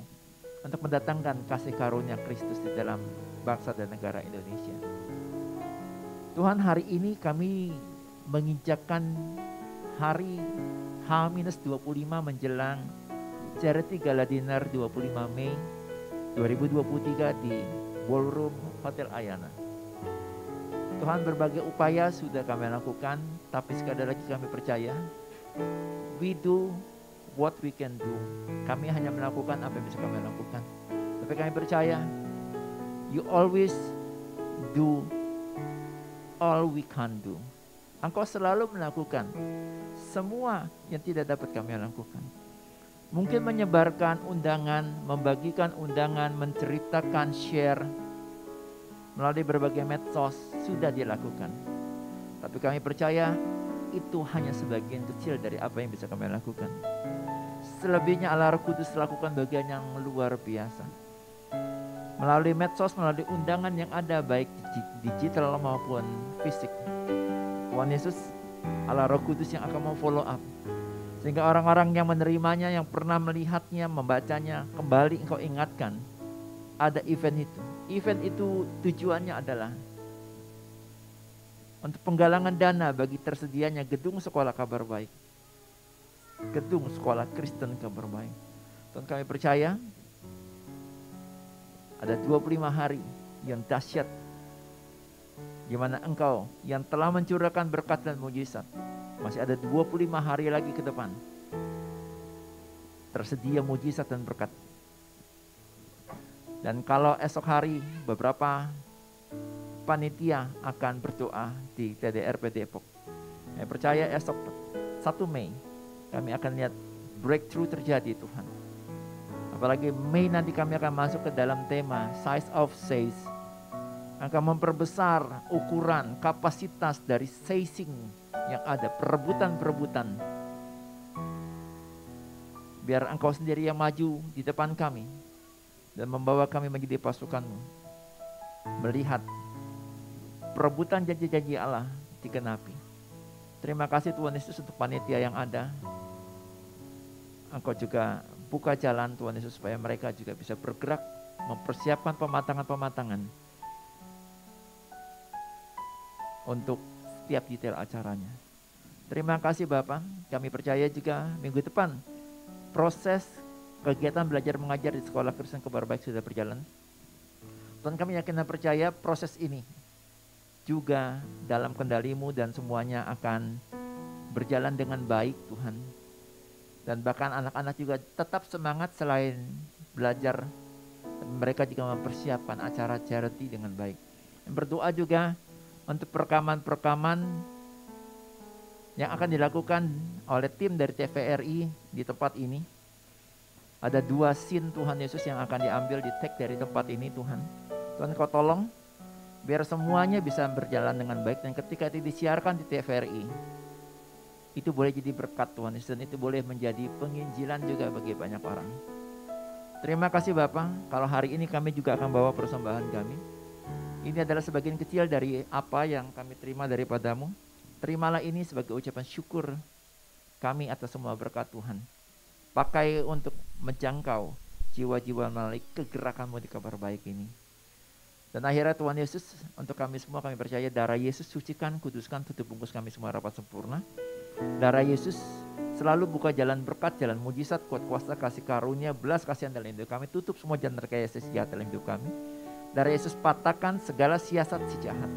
untuk mendatangkan kasih karunia Kristus di dalam bangsa dan negara Indonesia. Tuhan, hari ini kami menginjakkan hari H-25 menjelang Charity Gala Dinner 25 Mei 2023 di Ballroom Hotel Ayana. Tuhan, berbagai upaya sudah kami lakukan, tapi sekali lagi kami percaya, we do what we can do. Kami hanya melakukan apa yang bisa kami lakukan. Tapi kami percaya, you always do all we can do. Engkau selalu melakukan semua yang tidak dapat kami lakukan. Mungkin menyebarkan undangan, membagikan undangan, menceritakan, share melalui berbagai medsos sudah dilakukan. Tapi kami percaya itu hanya sebagian kecil dari apa yang bisa kami lakukan. Selebihnya Allah Roh Kudus lakukan bagian yang luar biasa. Melalui medsos, melalui undangan yang ada baik digital maupun fisik. Tuhan Yesus, Allah Roh Kudus yang akan mau follow up. Sehingga orang-orang yang menerimanya, yang pernah melihatnya, membacanya, kembali Engkau ingatkan. Ada event itu. Event itu tujuannya adalah untuk penggalangan dana bagi tersedianya gedung sekolah kabar baik. Gedung sekolah Kristen kabar baik. Dan kami percaya ada 25 hari yang dahsyat di mana Engkau yang telah mencurahkan berkat dan mujizat. Masih ada 25 hari lagi ke depan. Tersedia mujizat dan berkat. Dan kalau esok hari beberapa panitia akan berdoa di TDRP Depok. Saya percaya esok 1 Mei kami akan lihat breakthrough terjadi Tuhan. Apalagi Mei nanti kami akan masuk ke dalam tema Size of Says. Akan memperbesar ukuran kapasitas dari seizing yang ada, perebutan-perebutan. Biar Engkau sendiri yang maju di depan kami dan membawa kami menjadi pasukan-Mu. Melihat perebutan janji-janji Allah digenapi. Terima kasih Tuhan Yesus untuk panitia yang ada. Engkau juga buka jalan Tuhan Yesus supaya mereka juga bisa bergerak mempersiapkan pematangan-pematangan untuk setiap detail acaranya. Terima kasih Bapak, kami percaya juga minggu depan proses kegiatan belajar mengajar di Sekolah Kristen Kabar Baik sudah berjalan. Dan kami yakin dan percaya proses ini juga dalam kendali-Mu dan semuanya akan berjalan dengan baik Tuhan. Dan bahkan anak-anak juga tetap semangat selain belajar, mereka juga mempersiapkan acara charity dengan baik. Dan berdoa juga untuk perekaman-perekaman yang akan dilakukan oleh tim dari TVRI di tempat ini. Ada 2 scene Tuhan Yesus yang akan diambil di take dari tempat ini Tuhan. Tuhan Kau tolong biar semuanya bisa berjalan dengan baik dan ketika itu disiarkan di TVRI itu boleh jadi berkat Tuhan Yesus dan itu boleh menjadi penginjilan juga bagi banyak orang. Terima kasih Bapak, kalau hari ini kami juga akan bawa persembahan kami. Ini adalah sebagian kecil dari apa yang kami terima daripada-Mu. Terimalah ini sebagai ucapan syukur kami atas semua berkat Tuhan. Pakai untuk menjangkau jiwa-jiwa melalui kegerakan-Mu di kabar baik ini. Dan akhirnya Tuhan Yesus, untuk kami semua kami percaya darah Yesus sucikan, kuduskan, tutup bungkus kami semua rapat sempurna. Darah Yesus Selalu buka jalan berkat, jalan mujizat, kuat kuasa, kasih karunia, belas kasihan dalam hidup kami. Tutup semua jalan rekayasa si jahat dalam hidup kami. Darah Yesus patahkan segala siasat si jahat.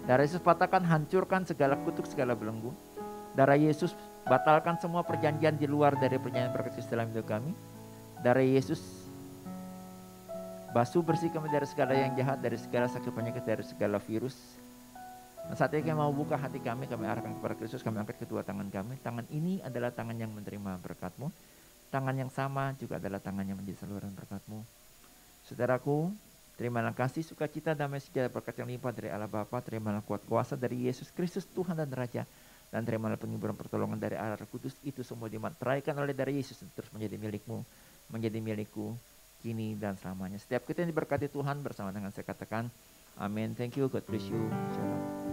Darah Yesus patahkan, hancurkan segala kutuk, segala belenggu. Darah Yesus batalkan semua perjanjian di luar dari perjanjian berkat Kristus dalam hidup kami. Darah Yesus basuh bersih kami dari segala yang jahat, dari segala sakit penyakit, dari segala virus. Nah, saat ini kami mau buka hati kami arahkan kepada Kristus, kami angkat kedua tangan kami. Tangan ini adalah tangan yang menerima berkat-Mu. Tangan yang sama juga adalah tangan yang menjadi saluran berkat-Mu. Saudaraku, terimalah kasih, sukacita, damai sejahtera, berkat yang limpah dari Allah Bapa. Terimalah kuat kuasa dari Yesus Kristus Tuhan dan Raja. Dan terimalah penghiburan pertolongan dari Allah Roh Kudus. Itu semua dimateraikan oleh dari Yesus terus menjadi milik-Mu, menjadi milikku kini dan selamanya. Setiap kita yang diberkati Tuhan bersama dengan saya katakan amin. Thank you, God bless you. Shalom.